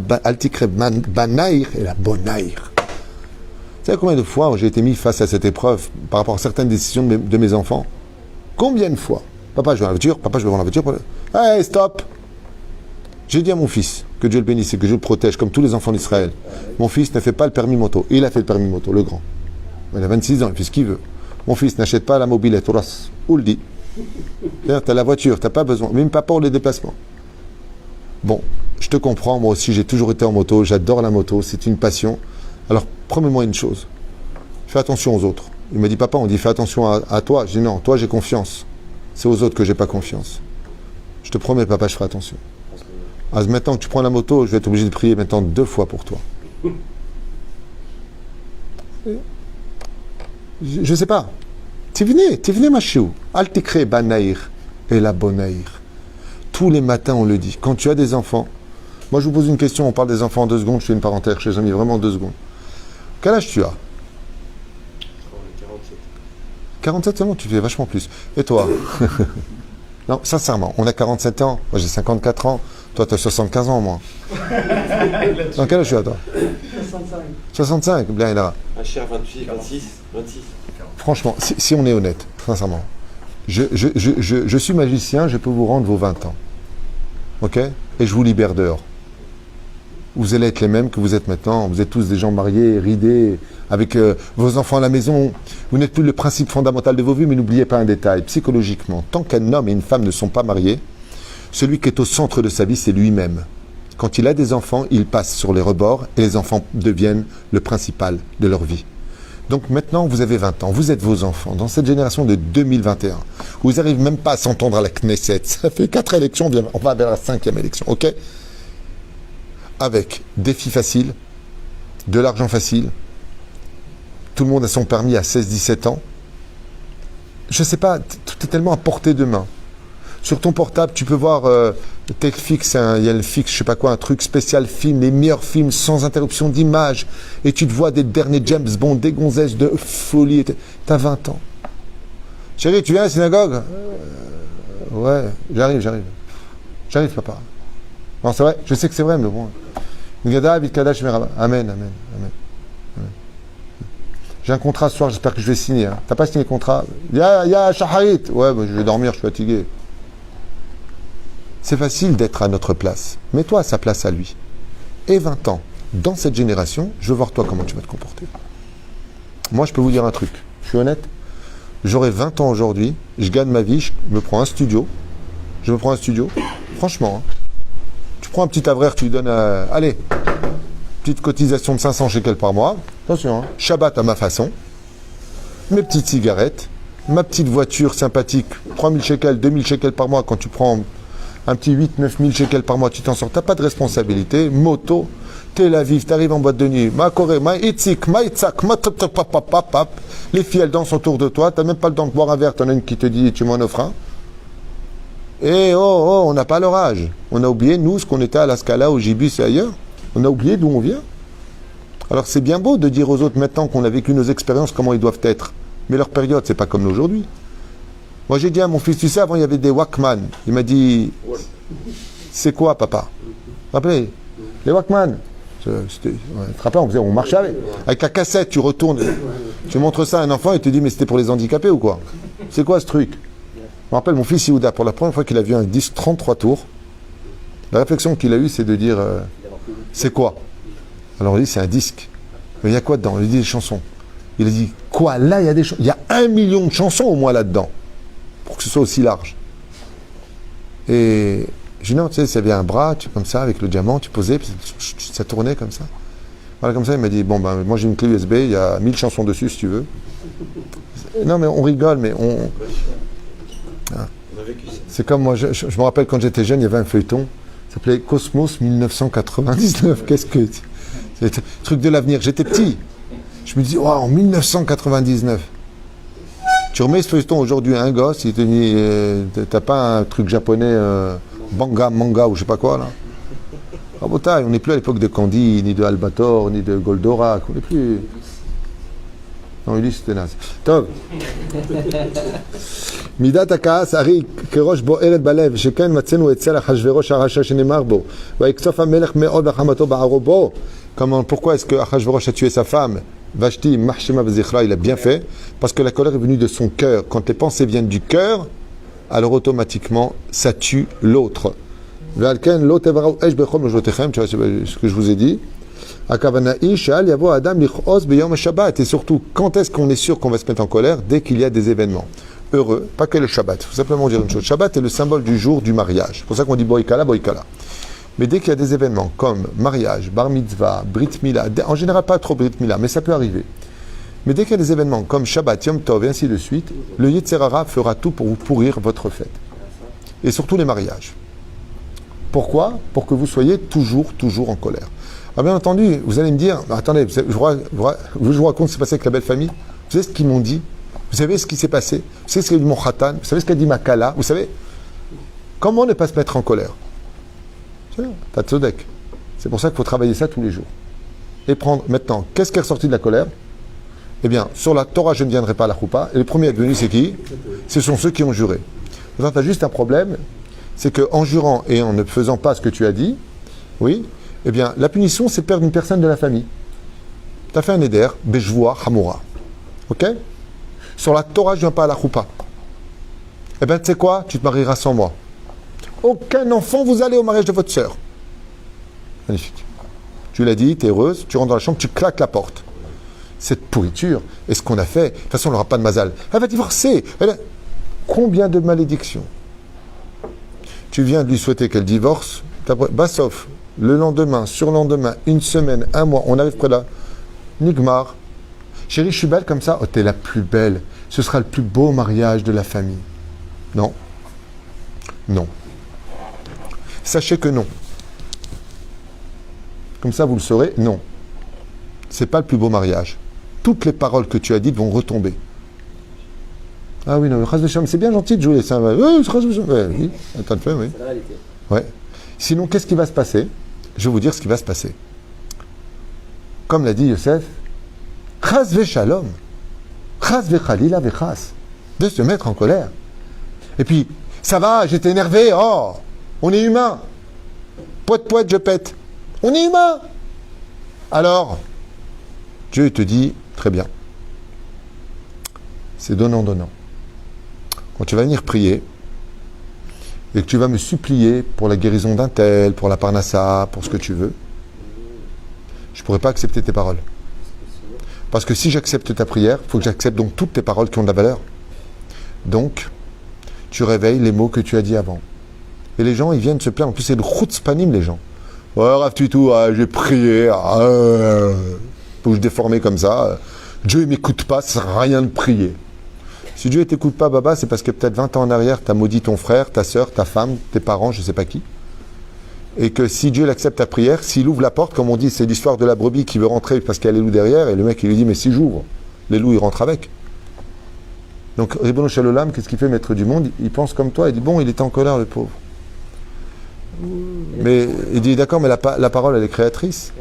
banaïr et la bonaïr. Vous savez combien de fois j'ai été mis face à cette épreuve par rapport à certaines décisions de mes enfants? Combien de fois? Papa, je vais dans la voiture. Papa, je vais voir la voiture. Hey, stop! J'ai dit à mon fils, que Dieu le bénisse et que Dieu le protège, comme tous les enfants d'Israël. Mon fils ne fait pas le permis moto. Il a fait le permis moto, le grand. Il a 26 ans, il fait ce qu'il veut. Mon fils n'achète pas la mobilette. Où le dit? Tu as la voiture, tu n'as pas besoin, même pas pour les déplacements. Bon, je te comprends, moi aussi, j'ai toujours été en moto, j'adore la moto, c'est une passion. Alors, promets-moi une chose, fais attention aux autres. Il m'a dit, papa, on dit fais attention à toi. Je dis non, toi j'ai confiance. C'est aux autres que j'ai pas confiance. Je te promets, papa, je ferai attention. Ah, maintenant que tu prends la moto, je vais être obligé de prier maintenant 2 fois pour toi. Je sais pas. Tu venais ma chiou. Altikre banaïr et la bonaïr. Tous les matins on le dit. Quand tu as des enfants, moi je vous pose une question, on parle des enfants en 2 secondes, je fais une parenthèse, je les ai mis vraiment 2 secondes. Quel âge tu as? 47 seulement, tu fais vachement plus. Et toi? Non, sincèrement, on a 47 ans, moi j'ai 54 ans, toi tu as 75 ans moi. Dans quel âge tu as toi? 65, bien là. Un cher 26. Franchement, si on est honnête, sincèrement, je suis magicien, je peux vous rendre vos 20 ans. Ok? Et je vous libère dehors. Vous allez être les mêmes que vous êtes maintenant. Vous êtes tous des gens mariés, ridés, avec vos enfants à la maison. Vous n'êtes plus le principe fondamental de vos vies, mais n'oubliez pas un détail. Psychologiquement, tant qu'un homme et une femme ne sont pas mariés, celui qui est au centre de sa vie, c'est lui-même. Quand il a des enfants, il passe sur les rebords et les enfants deviennent le principal de leur vie. Donc maintenant, vous avez 20 ans, vous êtes vos enfants. Dans cette génération de 2021, où ils n'arrivent même pas à s'entendre à la Knesset. Ça fait 4 élections, on va vers la 5e élection, ok? Avec des filles faciles, de l'argent facile, tout le monde a son permis à 16-17 ans. Je sais pas, tout est tellement à portée de main. Sur ton portable, tu peux voir Techfix, il y a le fixe, je sais pas quoi, un truc spécial film, les meilleurs films sans interruption d'image. Et tu te vois des derniers James Bond, des gonzesses de folie. T'as 20 ans. Chérie, tu viens à la synagogue? Ouais, j'arrive. J'arrive, papa. Non, c'est vrai, je sais que c'est vrai, mais bon. Amen. J'ai un contrat ce soir, j'espère que je vais signer. Hein. T'as pas signé le contrat? Ya Shaharit. Ouais, bah, je vais dormir, je suis fatigué. C'est facile d'être à notre place. Mets-toi à sa place à lui. Et 20 ans, dans cette génération, je veux voir toi comment tu vas te comporter. Moi, je peux vous dire un truc. Je suis honnête. J'aurai 20 ans aujourd'hui, je gagne ma vie, je me prends un studio. Franchement, hein. Tu prends un petit avraire, tu lui donnes, allez, petite cotisation de 500 shekels par mois. Attention, hein. Shabbat à ma façon. Mes petites cigarettes. Ma petite voiture sympathique. 3000 shekels, 2000 shekels par mois. Quand tu prends un petit 8-9 000 shekels par mois, tu t'en sors. T'as pas de responsabilité. Moto. Tel Aviv, t'arrives en boîte de nuit. Ma Corée, ma Itzik, ma Itzak, ma tap. Les filles, elles dansent autour de toi. T'as même pas le temps de boire un verre. T'en as une qui te dit, tu m'en offres un. Et on n'a pas leur âge. On a oublié, nous, ce qu'on était à la Scala, au Gibus et ailleurs. On a oublié d'où on vient. Alors c'est bien beau de dire aux autres maintenant qu'on a vécu nos expériences, comment ils doivent être. Mais leur période, c'est pas comme aujourd'hui. Moi j'ai dit à mon fils, tu sais, avant il y avait des Walkman. Il m'a dit, c'est quoi papa? Rappelez, les Walkman. Tu te rappelles, on marchait avec la cassette, tu retournes, tu montres ça à un enfant et il te dit, mais c'était pour les handicapés ou quoi? C'est quoi ce truc? Je me rappelle mon fils Yehuda, pour la première fois qu'il a vu un disque 33 tours, la réflexion qu'il a eue, c'est de dire, c'est quoi? Alors il dit, c'est un disque. Mais il y a quoi dedans? Il dit des chansons. Il a dit, quoi? Là, il y a des chansons. Il y a 1 million de chansons au moins là-dedans. Pour que ce soit aussi large. Et j'ai dit, non, tu sais, ça avait un bras, comme ça, avec le diamant, tu posais, puis ça tournait comme ça. Voilà, comme ça, il m'a dit, bon, ben, moi j'ai une clé USB, il y a 1000 chansons dessus, si tu veux. Non, mais on rigole, mais on... Ah. C'est comme moi, je me rappelle quand j'étais jeune, il y avait un feuilleton, ça s'appelait Cosmos 1999. Qu'est-ce que... C'est le truc de l'avenir. J'étais petit. Je me dis, oh, en 1999. Tu remets ce feuilleton aujourd'hui à un gosse, il te dit, t'as pas un truc japonais, manga ou je sais pas quoi, là. On n'est plus à l'époque de Candy, ni de Albator, ni de Goldorak. On n'est plus... Non, Ulysse, c'était naze. Tov. מידת הכעס הרי כראש בוערת בלב, שכן מצאנו אצל אחשוורוש הרשע שנאמר בו, ויקצוף המלך מאוד בחמתו בערו בו. Pourquoi est-ce que Achashverosh a tué sa femme? Vashti, Mahshema V'zichra, il a bien fait, parce que la colère est venue de son cœur. Quand les pensées viennent du cœur, alors automatiquement, ça tue l'autre. V'alken lo tevarau esh bechol mejotechem, tu vois ce que je vous ai dit. Akavana'i shal yavo adam lichos beyom Shabbat. Et surtout, quand est-ce qu'on est sûr qu'on va se mettre en colère? Dès qu'il y a des événements. Heureux, pas que le Shabbat. Il faut simplement dire une chose. Shabbat est le symbole du jour du mariage. C'est pour ça qu'on dit boikala. Mais dès qu'il y a des événements comme mariage, bar mitzvah, brit mila, en général pas trop brit mila, mais ça peut arriver. Mais dès qu'il y a des événements comme Shabbat, Yom Tov et ainsi de suite, le Yetzer Hara fera tout pour vous pourrir votre fête. Et surtout les mariages. Pourquoi? Pour que vous soyez toujours en colère. Alors bien entendu, vous allez me dire, attendez, je vous raconte ce qui s'est passé avec la belle famille. Vous savez ce qu'ils m'ont dit? Vous savez ce qui s'est passé? Vous savez ce qu'a dit mon khatan? Vous savez ce qu'a dit ma kala? Vous savez? Comment ne pas se mettre en colère? T'as tzodek. C'est pour ça qu'il faut travailler ça tous les jours. Et prendre, maintenant, qu'est-ce qui est ressorti de la colère? Eh bien, sur la Torah, je ne viendrai pas à la choupa. Et le premier à être venu, c'est qui? Ce sont ceux qui ont juré. Maintenant, tu as juste un problème, c'est qu'en jurant et en ne faisant pas ce que tu as dit, oui, eh bien, la punition, c'est perdre une personne de la famille. Tu as fait un éder, bejvoa, hamoura. Ok? Sur la Torah, je ne viens pas à la choupa. Eh bien, tu sais quoi? Tu te marieras sans moi. Aucun enfant, vous allez au mariage de votre sœur. Magnifique. Tu l'as dit, tu es heureuse, tu rentres dans la chambre, tu claques la porte. Cette pourriture, et ce qu'on a fait, de toute façon, elle n'aura pas de mazal. Elle va divorcer. Combien de malédictions? Tu viens de lui souhaiter qu'elle divorce, Bassof, le lendemain, surlendemain, une semaine, un mois, on arrive près là. Nigmar. Chérie, je suis belle comme ça. Oh, t'es la plus belle. Ce sera le plus beau mariage de la famille. Non. Non. Sachez que non. Comme ça, vous le saurez, non. C'est pas le plus beau mariage. Toutes les paroles que tu as dites vont retomber. Ah oui, non, c'est bien gentil de jouer ça. Oui, oui, attends, oui. C'est la réalité. Ouais. Sinon, qu'est-ce qui va se passer? Je vais vous dire ce qui va se passer. Comme l'a dit Yosef, chas v'shalom, chas v'chalila v'chas, de se mettre en colère. Et puis, ça va, j'étais énervé, oh, on est humain. Poète, poète, je pète. On est humain. Alors, Dieu te dit, très bien. C'est donnant-donnant. Quand tu vas venir prier, et que tu vas me supplier pour la guérison d'un tel, pour la parnassa, pour ce que tu veux, je ne pourrai pas accepter tes paroles. Parce que si j'accepte ta prière, il faut que j'accepte donc toutes tes paroles qui ont de la valeur. Donc, tu réveilles les mots que tu as dit avant. Et les gens, ils viennent se plaindre. En plus, c'est le chutzpanim, les gens. Ouais, Rav Tutu, j'ai prié. Bouche déformée comme ça. Dieu ne m'écoute pas, ça ne sert à rien de prier. Si Dieu ne t'écoute pas, Baba, c'est parce que peut-être 20 ans en arrière, tu as maudit ton frère, ta soeur, ta femme, tes parents, je ne sais pas qui. Et que si Dieu accepte ta prière, s'il ouvre la porte, comme on dit, c'est l'histoire de la brebis qui veut rentrer parce qu'il y a les loups derrière, et le mec il lui dit, mais si j'ouvre, les loups ils rentrent avec. Donc Ribono Shel Olam, qu'est-ce qu'il fait, maître du monde? Il pense comme toi, il dit, bon, il était en colère, le pauvre. Mais il dit, d'accord, mais la parole, elle est créatrice.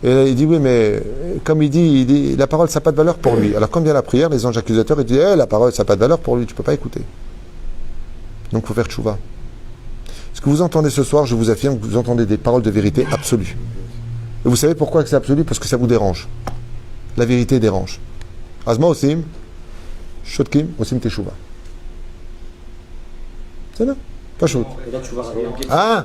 Et là, il dit, oui, mais comme il dit, la parole, ça n'a pas de valeur pour lui. Alors, quand vient la prière, les anges accusateurs, ils disent, la parole, ça n'a pas de valeur pour lui, tu ne peux pas écouter. Donc, il faut faire tchouva. Ce que vous entendez ce soir, je vous affirme que vous entendez des paroles de vérité absolue. Et vous savez pourquoi c'est absolu? Parce que ça vous dérange. La vérité dérange. Azma osim, shotkim, osim teshuva. C'est là. Pas chaud. Ah,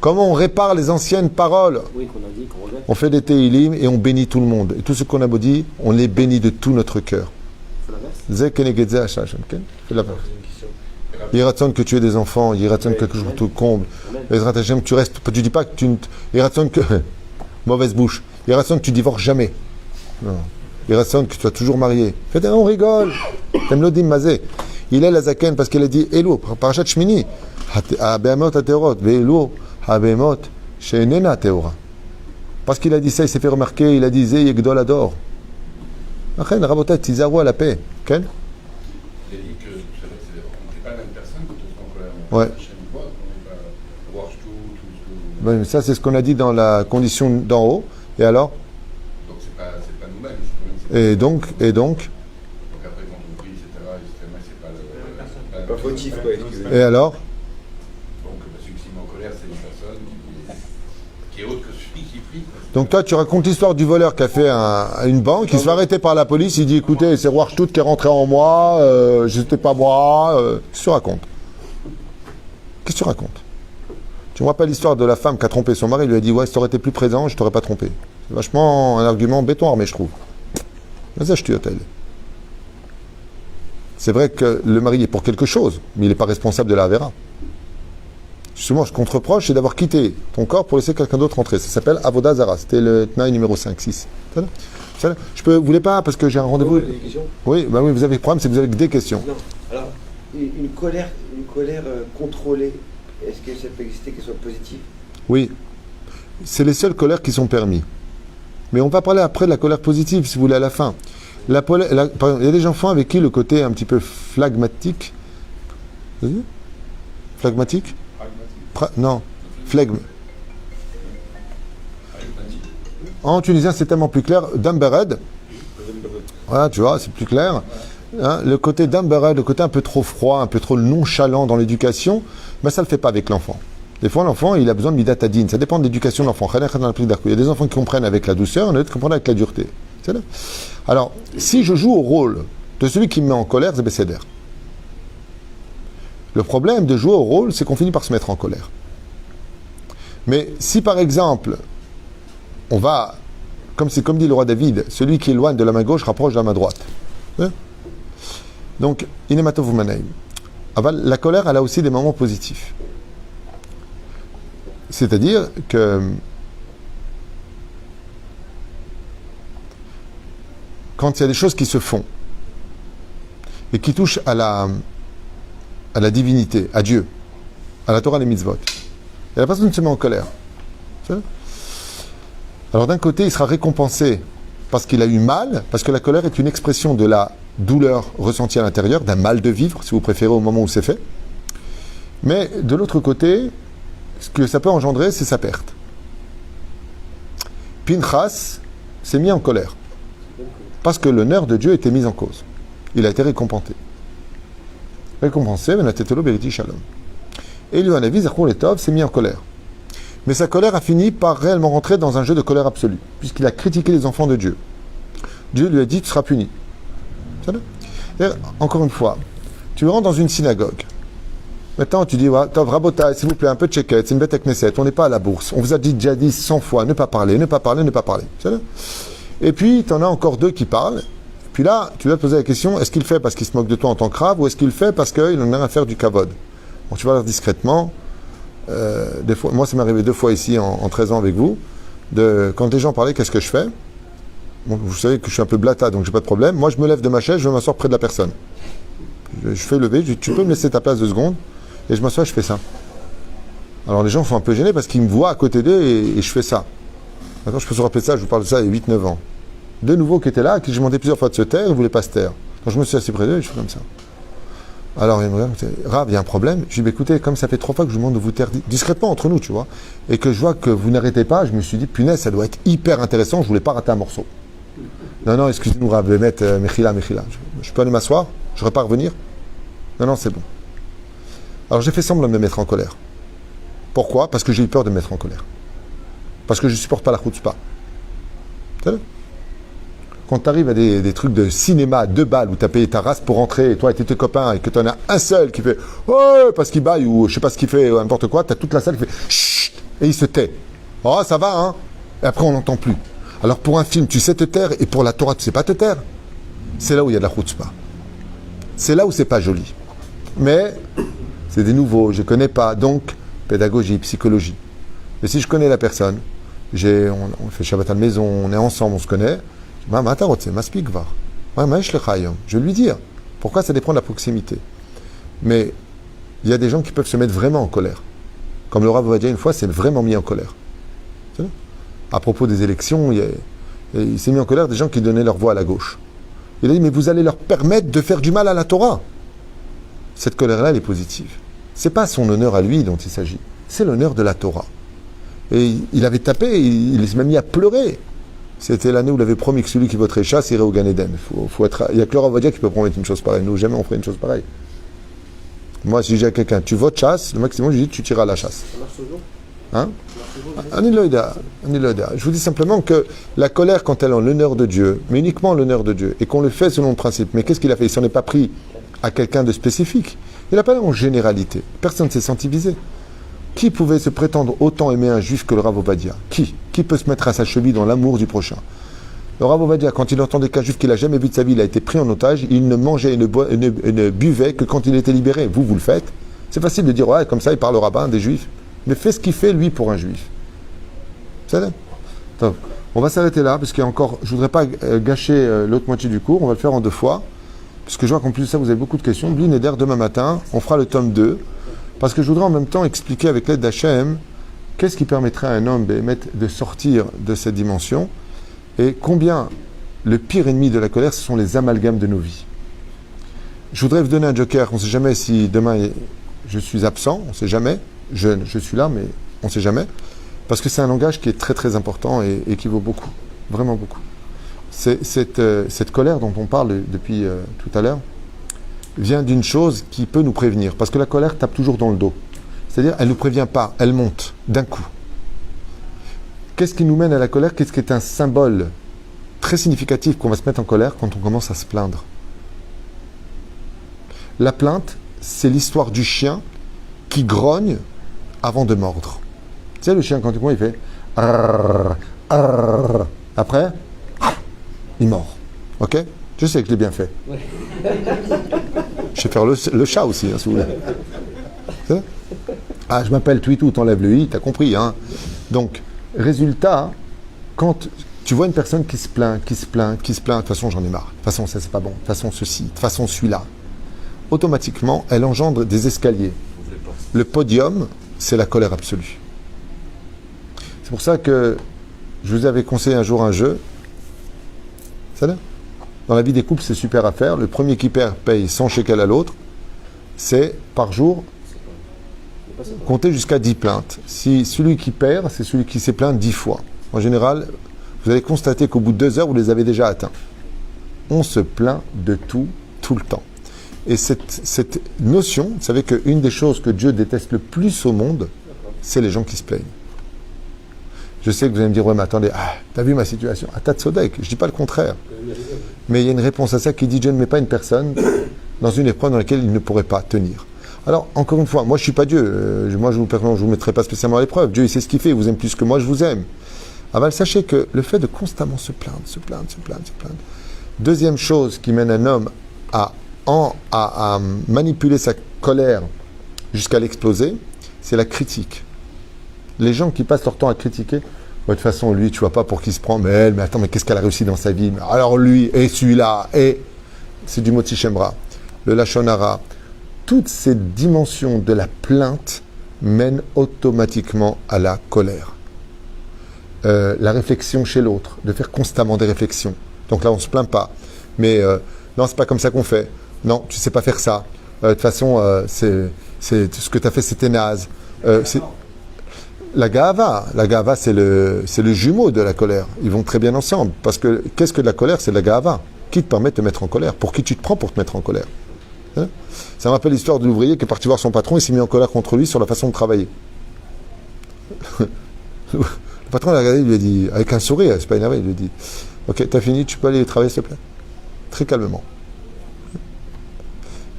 comment on répare les anciennes paroles? Oui, qu'on a dit, qu'on rejette. On fait des teilim et on bénit tout le monde. Et tout ce qu'on a dit, on les bénit de tout notre cœur. Fais la verse. Yiratzon que tu aies des enfants, Yiratzon que tu te combles. Tu restes, tu dis pas que tu Yiratzon que mauvaise bouche. Yiratzon que tu divorces jamais. Non. Yiratzon que tu sois toujours marié. Faites, on rigole. T'aimes le dim mazé. Il est la zaken parce qu'il a dit Elo, parachat Shmini, Habemot Ateorot, Velo, Habemot, Shenena Teora. Parce qu'il a dit ça, il s'est fait remarquer, il a dit Zé Yegdol Ador. Achen, Rabotet, Tizaru à la paix. Ken? Il a dit que on n'était pas la même personne quand on se en colère. Ouais. On watch tout. Ouais, mais ça, c'est ce qu'on a dit dans la condition d'en haut. Et alors? Donc c'est pas nous-mêmes. Et donc? Donc après, quand on prie, etc., c'est pas Pas fautif, quoi, excusez-moi. Et alors? Donc, celui qui s'est mis en colère, c'est une personne qui est autre que celui qui prie. Donc toi, tu racontes l'histoire du voleur qui a fait une banque, il se fait arrêter par la police, il dit, écoutez, c'est Warshtout qui est rentré en moi, c'était pas moi. Qu'est-ce que tu racontes? Qu'est-ce que tu racontes? Tu ne vois pas l'histoire de la femme qui a trompé son mari, il lui a dit, ouais, si tu aurais été plus présent, je t'aurais pas trompé. C'est vachement un argument béton armé, je trouve. Mais ça, je t'y hôtel. C'est vrai que le mari est pour quelque chose, mais il n'est pas responsable de la Avera. Justement, ce qu'on te reproche, c'est d'avoir quitté ton corps pour laisser quelqu'un d'autre rentrer. Ça s'appelle Avoda Zara. C'était le Tnaï numéro 5-6. Vous voulez pas, parce que j'ai un rendez-vous. Des questions? Oui, bah oui, vous avez le problème, c'est que vous avez que des questions. Non. Alors, une colère contrôlée, est-ce que ça peut exister, qu'elle soit positive? Oui. C'est les seules colères qui sont permises. Mais on va parler après de la colère positive, si vous voulez, à la fin. Par exemple, il y a des enfants avec qui le côté un petit peu phlegmatique. Phlegmatique? Non, flegme. En tunisien, c'est tellement plus clair. Dambered. Voilà, tu vois, c'est plus clair. Hein, le côté dambered, le côté un peu trop froid, un peu trop nonchalant dans l'éducation, ben, ça ne le fait pas avec l'enfant. Des fois, l'enfant, il a besoin de midatadine. Ça dépend de l'éducation de l'enfant. Il y a des enfants qui comprennent avec la douceur, et d'autres qui comprennent avec la dureté. C'est là. Alors, si je joue au rôle de celui qui me met en colère, c'est Besséder. Le problème de jouer au rôle, c'est qu'on finit par se mettre en colère. Mais si par exemple, on va, comme dit le roi David, celui qui éloigne de la main gauche rapproche de la main droite. Hein? Donc, Inematov Manaim. La colère, elle a aussi des moments positifs. C'est-à-dire que quand il y a des choses qui se font, et qui touche à la divinité, à Dieu, à la Torah et les mitzvot, et la personne se met en colère, alors d'un côté, il sera récompensé parce qu'il a eu mal, parce que la colère est une expression de la douleur ressentie à l'intérieur, d'un mal de vivre, si vous préférez, au moment où c'est fait. Mais de l'autre côté, ce que ça peut engendrer, c'est sa perte. Pinchas s'est mis en colère parce que l'honneur de Dieu était mis en cause. Il a été récompensé. Venatetelo beriti shalom. Et lui, Hanavi, Zachor Letov, s'est mis en colère. Mais sa colère a fini par réellement rentrer dans un jeu de colère absolue, puisqu'il a critiqué les enfants de Dieu. Dieu lui a dit, tu seras puni. Et encore une fois, tu rentres dans une synagogue. Maintenant, tu dis, Tov, Rabotai, s'il vous plaît, un peu de checkette, c'est une bête à Knesset, on n'est pas à la bourse. On vous a déjà dit 100 fois, ne pas parler, ne pas parler, ne pas parler. Et puis, tu en as encore 2 qui parlent. Puis là, tu dois te poser la question, est-ce qu'il fait parce qu'il se moque de toi en tant que rave, ou est-ce qu'il fait parce qu'il en a à faire du kavod? Donc tu vas leur discrètement. Des fois, moi, ça m'est arrivé 2 fois ici, en 13 ans avec vous, quand les gens parlaient, qu'est-ce que je fais? Bon, vous savez que je suis un peu blata, donc j'ai pas de problème. Moi, je me lève de ma chaise, je vais m'asseoir près de la personne. Je fais lever, je dis, tu peux me laisser ta place 2 secondes? Et je m'assois, je fais ça. Alors les gens sont un peu gênés parce qu'ils me voient à côté d'eux et je fais ça. Maintenant, je peux se rappeler ça, je vous parle de ça il y a 8-9 ans. 2 nouveaux qui étaient là, à qui j'ai demandé plusieurs fois de se taire, ils ne voulaient pas se taire. Donc je me suis assis près d'eux et je fais comme ça. Alors il me regarde, Rav, il y a un problème. Je dis, écoutez, comme ça fait 3 fois que je vous demande de vous taire discrètement entre nous, tu vois, et que je vois que vous n'arrêtez pas, je me suis dit, punaise, ça doit être hyper intéressant, je ne voulais pas rater un morceau. Non, excusez-nous, Rav, mettre Mechila. Je peux aller m'asseoir? Je ne vais pas revenir? Non, c'est bon. Alors j'ai fait semblant de me mettre en colère. Pourquoi? Parce que j'ai eu peur de me mettre en colère. Parce que je ne supporte pas la chutzpah. Quand tu arrives à des trucs de cinéma à 2 balles où tu as payé ta race pour rentrer, et toi et tes copains, et que tu en as un seul qui fait « Oh !» parce qu'il baille ou je sais pas ce qu'il fait, ou n'importe quoi, tu as toute la salle qui fait « Chut !» et il se tait. « Oh, ça va, hein ?» Et après on n'entend plus. Alors pour un film, tu sais te taire, et pour la Torah, tu sais pas te taire. C'est là où il y a de la chutzpah. C'est là où c'est pas joli. Mais c'est des nouveaux, je connais pas, donc pédagogie, psychologie. Mais si je connais la personne, on fait Shabbat à la maison, on est ensemble, on se connaît, je vais lui dire. Pourquoi? Ça dépend de la proximité. Mais il y a des gens qui peuvent se mettre vraiment en colère. Comme le Rav Ovadia, une fois, s'est vraiment mis en colère. À propos des élections, il s'est mis en colère des gens qui donnaient leur voix à la gauche. Il a dit, mais vous allez leur permettre de faire du mal à la Torah. Cette colère-là, elle est positive. C'est pas son honneur à lui dont il s'agit. C'est l'honneur de la Torah. Et il avait tapé, il s'est même mis à pleurer. C'était l'année où il avait promis que celui qui voterait chasse irait au Gan Eden. Il n'y a que le Rav Ovadia qui peut promettre une chose pareille. Nous, jamais on ferait une chose pareille. Moi, si j'ai à quelqu'un, tu votes chasse, le maximum, je dis, tu tireras à la chasse. Ça marche toujours? Hein? Je vous dis simplement que la colère, quand elle a l'honneur de Dieu, mais uniquement l'honneur de Dieu, et qu'on le fait selon le principe, mais qu'est-ce qu'il a fait? Il s'en est pas pris à quelqu'un de spécifique. Il n'a pas en généralité. Personne ne s'est senti visé. Qui pouvait se prétendre autant aimer un juif que le Rav Ovadia? Qui peut se mettre à sa cheville dans l'amour du prochain? Le Rav Ovadia, quand il entendait qu'un juif qu'il n'a jamais vu de sa vie, il a été pris en otage, il ne mangeait et ne buvait que quand il était libéré. Vous le faites. C'est facile de dire, ouais, comme ça, il parle au rabbin des juifs. Mais fais ce qu'il fait, lui, pour un juif. C'est ça? Donc, on va s'arrêter là, parce qu'il y a encore... Je ne voudrais pas gâcher l'autre moitié du cours. On va le faire en 2 fois. Parce que je vois qu'en plus de ça, vous avez beaucoup de questions. Bli Neder, demain matin, on fera le tome 2. Parce que je voudrais en même temps expliquer avec l'aide d'Hachem qu'est-ce qui permettrait à un homme de sortir de cette dimension et combien le pire ennemi de la colère, ce sont les amalgames de nos vies. Je voudrais vous donner un joker. On ne sait jamais si demain je suis absent, on ne sait jamais. Je suis là, mais on ne sait jamais. Parce que c'est un langage qui est très très important et qui vaut beaucoup, vraiment beaucoup. Cette colère dont on parle depuis tout à l'heure vient d'une chose qui peut nous prévenir. Parce que la colère tape toujours dans le dos. C'est-à-dire, elle ne nous prévient pas, elle monte d'un coup. Qu'est-ce qui nous mène à la colère? Qu'est-ce qui est un symbole très significatif qu'on va se mettre en colère quand on commence à se plaindre? La plainte, c'est l'histoire du chien qui grogne avant de mordre. Tu sais, le chien, quand il grogne, il fait arrrr, arrrr. Après, il mord. Ok? Je sais que je l'ai bien fait. Ouais. Je sais faire le chat aussi, hein, si vous voulez. Ah, je m'appelle Twitou, t'enlèves le i, t'as compris, hein. Donc, résultat, quand tu vois une personne qui se plaint, de toute façon j'en ai marre, de toute façon ça c'est pas bon, de toute façon ceci, de toute façon celui-là, automatiquement, elle engendre des escaliers. Le podium, c'est la colère absolue. C'est pour ça que je vous avais conseillé un jour un jeu. Ça là ? Dans la vie des couples, c'est super à faire. Le premier qui perd paye 100 shekels à l'autre. C'est par jour, compter jusqu'à 10 plaintes. Si celui qui perd, c'est celui qui s'est plaint 10 fois. En général, vous allez constater qu'au bout de 2 heures, vous les avez déjà atteints. On se plaint de tout, tout le temps. Et cette notion, vous savez qu'une des choses que Dieu déteste le plus au monde, c'est les gens qui se plaignent. Je sais que vous allez me dire, ouais, mais attendez, t'as vu ma situation ? À Tatsodek, je ne dis pas le contraire. Mais il y a une réponse à ça qui dit, Dieu ne met pas une personne dans une épreuve dans laquelle il ne pourrait pas tenir. Alors, encore une fois, moi je ne suis pas Dieu. Moi je vous mettrai pas spécialement à l'épreuve. Dieu, il sait ce qu'il fait, il vous aime plus que moi, je vous aime. Alors, sachez que le fait de constamment se plaindre. Deuxième chose qui mène un homme à manipuler sa colère jusqu'à l'exploser, c'est la critique. Les gens qui passent leur temps à critiquer, de toute façon, lui, tu vois pas pour qui se prend, mais elle, mais attends, mais qu'est-ce qu'elle a réussi dans sa vie ? Alors lui, et celui-là, et c'est du Motzi Shemra, le Lashon Hara. Toutes ces dimensions de la plainte mènent automatiquement à la colère. La réflexion chez l'autre, de faire constamment des réflexions. Donc là, on ne se plaint pas. Mais non, c'est pas comme ça qu'on fait. Non, tu sais pas faire ça. De toute façon, c'est ce que tu as fait, c'était naze. La Gahava, c'est le jumeau de la colère. Ils vont très bien ensemble. Parce que qu'est-ce que de la colère ? C'est la Gahava. Qui te permet de te mettre en colère ? Pour qui tu te prends pour te mettre en colère ? Hein ? Ça me rappelle l'histoire de l'ouvrier qui est parti voir son patron et s'est mis en colère contre lui sur la façon de travailler. Le patron l'a regardé, il lui a dit, avec un sourire, c'est pas énervé, il lui a dit, ok, t'as fini, tu peux aller travailler s'il te plaît ? Très calmement.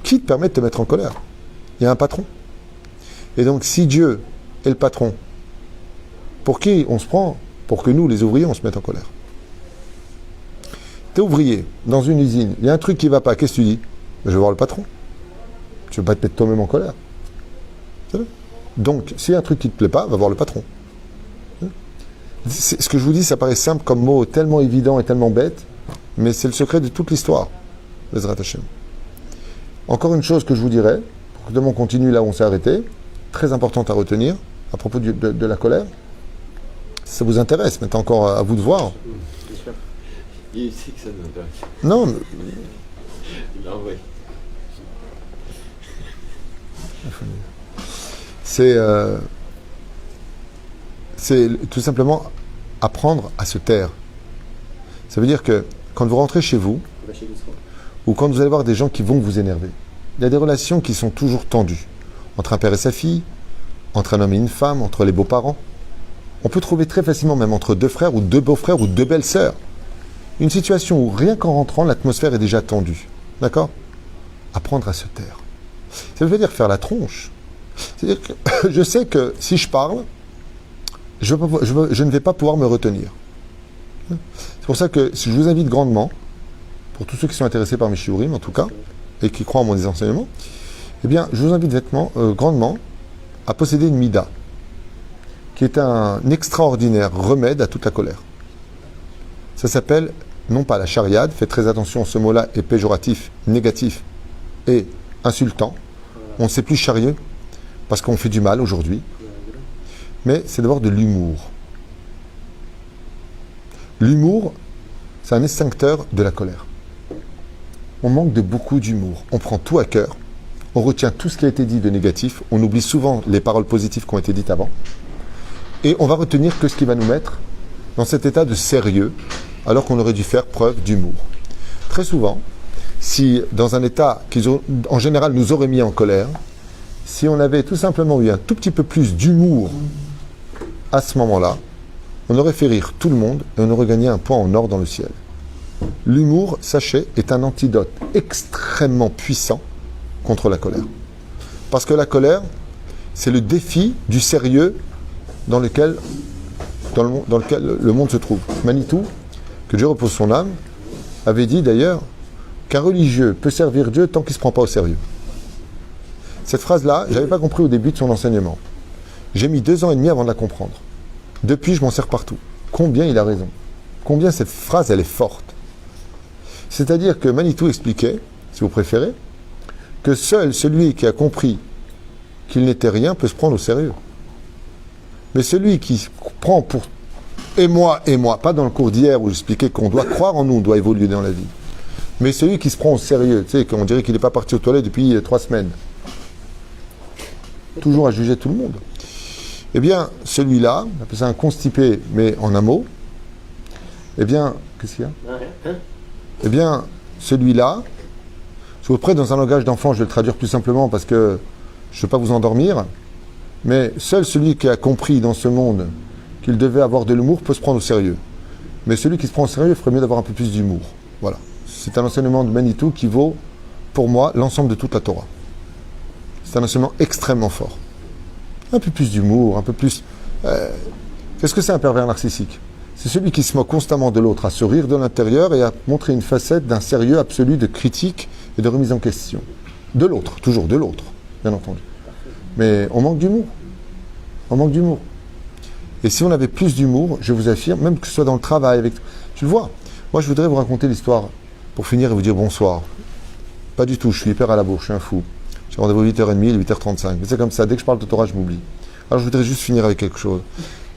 Qui te permet de te mettre en colère ? Il y a un patron. Et donc, si Dieu est le patron, pour qui on se prend ? Pour que nous, les ouvriers, on se mette en colère. T'es ouvrier, dans une usine, il y a un truc qui ne va pas, qu'est-ce que tu dis ? Je vais voir le patron. Tu ne veux pas te mettre toi-même en colère. C'est vrai ? Donc, s'il y a un truc qui ne te plaît pas, va voir le patron. Ce que je vous dis, ça paraît simple comme mot, tellement évident et tellement bête, mais c'est le secret de toute l'histoire. Bezrat Hashem. Encore une chose que je vous dirais, pour que demain on continue là où on s'est arrêté, très importante à retenir, à propos de la colère. Si ça vous intéresse, mais c'est encore à vous de voir. Il sait que ça nous intéresse. Non, mais... Il l'a envoyé. C'est tout simplement apprendre à se taire. Ça veut dire que quand vous rentrez chez vous, ou quand vous allez voir des gens qui vont vous énerver, il y a des relations qui sont toujours tendues. Entre un père et sa fille, entre un homme et une femme, entre les beaux-parents. On peut trouver très facilement, même entre deux frères, ou deux beaux-frères, ou deux belles-sœurs, une situation où rien qu'en rentrant, l'atmosphère est déjà tendue. D'accord ? Apprendre à se taire. Ça veut dire faire la tronche. C'est-à-dire que je sais que si je parle, je ne vais pas pouvoir me retenir. C'est pour ça que je vous invite grandement, pour tous ceux qui sont intéressés par mes shiurim en tout cas, et qui croient en mon enseignement, eh bien, je vous invite grandement à posséder une mida, qui est un extraordinaire remède à toute la colère. Ça s'appelle, non pas la chariade, faites très attention, ce mot-là est péjoratif, négatif et insultant. On ne sait plus charrier, parce qu'on fait du mal aujourd'hui. Mais c'est d'abord de l'humour. L'humour, c'est un extincteur de la colère. On manque de beaucoup d'humour. On prend tout à cœur. On retient tout ce qui a été dit de négatif. On oublie souvent les paroles positives qui ont été dites avant. Et on va retenir que ce qui va nous mettre dans cet état de sérieux, alors qu'on aurait dû faire preuve d'humour. Très souvent, si dans un état qui en général nous aurait mis en colère, si on avait tout simplement eu un tout petit peu plus d'humour à ce moment-là, on aurait fait rire tout le monde et on aurait gagné un point en or dans le ciel. L'humour, sachez, est un antidote extrêmement puissant contre la colère. Parce que la colère, c'est le défi du sérieux dans lequel le monde se trouve. Manitou, que Dieu repose son âme, avait dit d'ailleurs qu'un religieux peut servir Dieu tant qu'il ne se prend pas au sérieux. Cette phrase-là, je n'avais pas compris au début de son enseignement. J'ai mis 2 ans et demi avant de la comprendre. Depuis, je m'en sers partout. Combien il a raison. Combien cette phrase, elle est forte. C'est-à-dire que Manitou expliquait, si vous préférez, que seul celui qui a compris qu'il n'était rien peut se prendre au sérieux. Mais celui qui prend pour et moi, pas dans le cours d'hier où j'expliquais qu'on doit croire en nous, on doit évoluer dans la vie. Mais celui qui se prend au sérieux, tu sais, qu'on dirait qu'il n'est pas parti aux toilettes depuis 3 semaines. Toujours à juger tout le monde. Eh bien, celui-là, on appelle ça un constipé, mais en un mot. Eh bien, qu'est-ce qu'il y a ? Eh bien, celui-là, si vous prêtez dans un langage d'enfant, je vais le traduire plus simplement parce que je ne veux pas vous endormir, mais seul celui qui a compris dans ce monde qu'il devait avoir de l'humour peut se prendre au sérieux. Mais celui qui se prend au sérieux, il ferait mieux d'avoir un peu plus d'humour. Voilà. C'est un enseignement de Manitou qui vaut, pour moi, l'ensemble de toute la Torah. C'est un enseignement extrêmement fort. Un peu plus d'humour, un peu plus... Qu'est-ce que c'est un pervers narcissique ? C'est celui qui se moque constamment de l'autre, à se rire de l'intérieur et à montrer une facette d'un sérieux absolu de critique et de remise en question. De l'autre, toujours de l'autre, bien entendu. Mais on manque d'humour. On manque d'humour. Et si on avait plus d'humour, je vous affirme, même que ce soit dans le travail, avec... Tu le vois, moi je voudrais vous raconter l'histoire, pour finir et vous dire bonsoir. Pas du tout, je suis hyper à la bourre, je suis un fou. J'ai rendez-vous 8h30, il est 8h35. Mais c'est comme ça, dès que je parle de Torah, je m'oublie. Alors je voudrais juste finir avec quelque chose.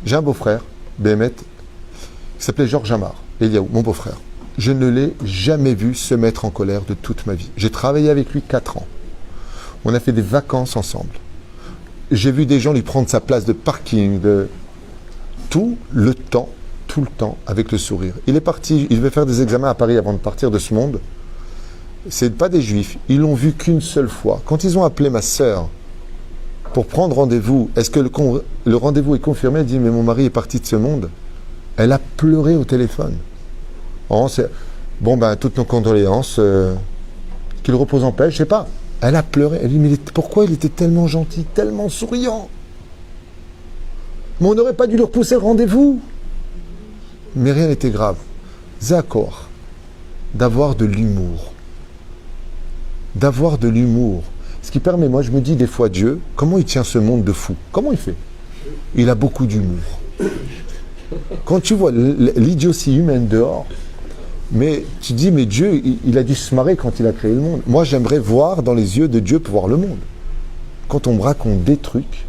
J'ai un beau-frère, Béhémet, qui s'appelait Georges Amar, Eliaou, mon beau-frère. Je ne l'ai jamais vu se mettre en colère de toute ma vie. J'ai travaillé avec lui 4 ans. On a fait des vacances ensemble. J'ai vu des gens lui prendre sa place de parking, tout le temps, avec le sourire. Il est parti, il devait faire des examens à Paris avant de partir de ce monde. C'est pas des juifs, ils l'ont vu qu'une seule fois. Quand ils ont appelé ma sœur pour prendre rendez-vous, est-ce que le rendez-vous est confirmé? Elle dit, mais mon mari est parti de ce monde. Elle a pleuré au téléphone. Bon, ben, toutes nos condoléances, qu'il repose en paix, je sais pas. Elle a pleuré. Elle dit, mais pourquoi il était tellement gentil, tellement souriant? Mais on n'aurait pas dû lui repousser le rendez-vous. Mais rien n'était grave. D'accord. D'avoir de l'humour. D'avoir de l'humour. Ce qui permet, moi je me dis des fois, Dieu, comment il tient ce monde de fou? Comment il fait? Il a beaucoup d'humour. Quand tu vois l'idiotie humaine dehors, mais tu dis, mais Dieu, il a dû se marrer quand il a créé le monde. Moi j'aimerais voir dans les yeux de Dieu pour voir le monde. Quand on me raconte des trucs,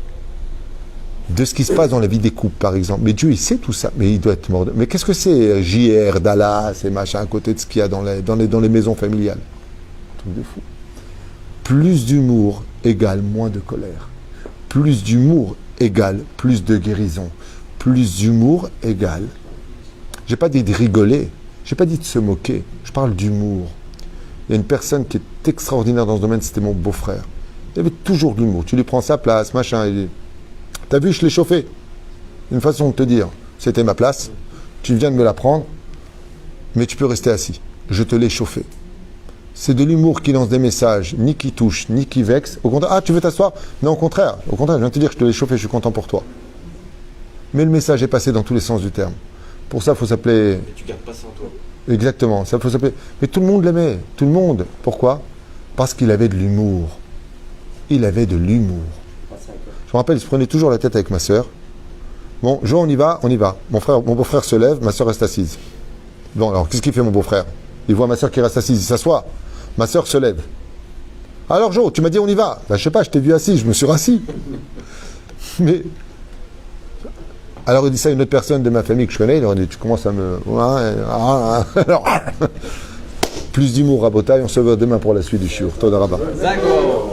de ce qui se passe dans la vie des couples, par exemple. Mais Dieu, il sait tout ça, mais il doit être mort. Mais qu'est-ce que c'est JR, Dallas et machin à côté de ce qu'il y a dans les maisons familiales? Un truc de fou. Plus d'humour égale moins de colère. Plus d'humour égale plus de guérison. Plus d'humour égale... J'ai pas dit de rigoler, j'ai pas dit de se moquer, je parle d'humour. Il y a une personne qui est extraordinaire dans ce domaine, c'était mon beau-frère. Il avait toujours de l'humour. Tu lui prends sa place, machin, il dit... T'as vu, je l'ai chauffé. Une façon de te dire, c'était ma place, tu viens de me la prendre, mais tu peux rester assis. Je te l'ai chauffé. C'est de l'humour qui lance des messages, ni qui touche, ni qui vexe. Au contraire, ah, tu veux t'asseoir? Non, au contraire, je viens de te dire que je te l'ai chauffé, je suis content pour toi. Mais le message est passé dans tous les sens du terme. Pour ça, il faut s'appeler... Mais tu gardes pas ça en toi. Exactement, ça faut s'appeler... Mais tout le monde l'aimait, tout le monde. Pourquoi? Parce qu'il avait de l'humour. Il avait de l'humour. Je me rappelle, il se prenait toujours la tête avec ma sœur. Bon, Jo, on y va. Mon beau-frère se lève, ma sœur reste assise. Bon, alors, qu'est-ce qu'il fait, mon beau-frère? Il voit ma sœur qui reste assise, il s'assoit. Ma sœur se lève. Alors, Jo, tu m'as dit on y va. Ben, je sais pas, je t'ai vu assis, je me suis rassis. Mais... Alors, il dit ça à une autre personne de ma famille que je connais. Il leur dit, tu commences à me... Alors... Plus d'humour, Rabotaï. On se voit demain pour la suite du shiur. Toda Rabba. D'accord.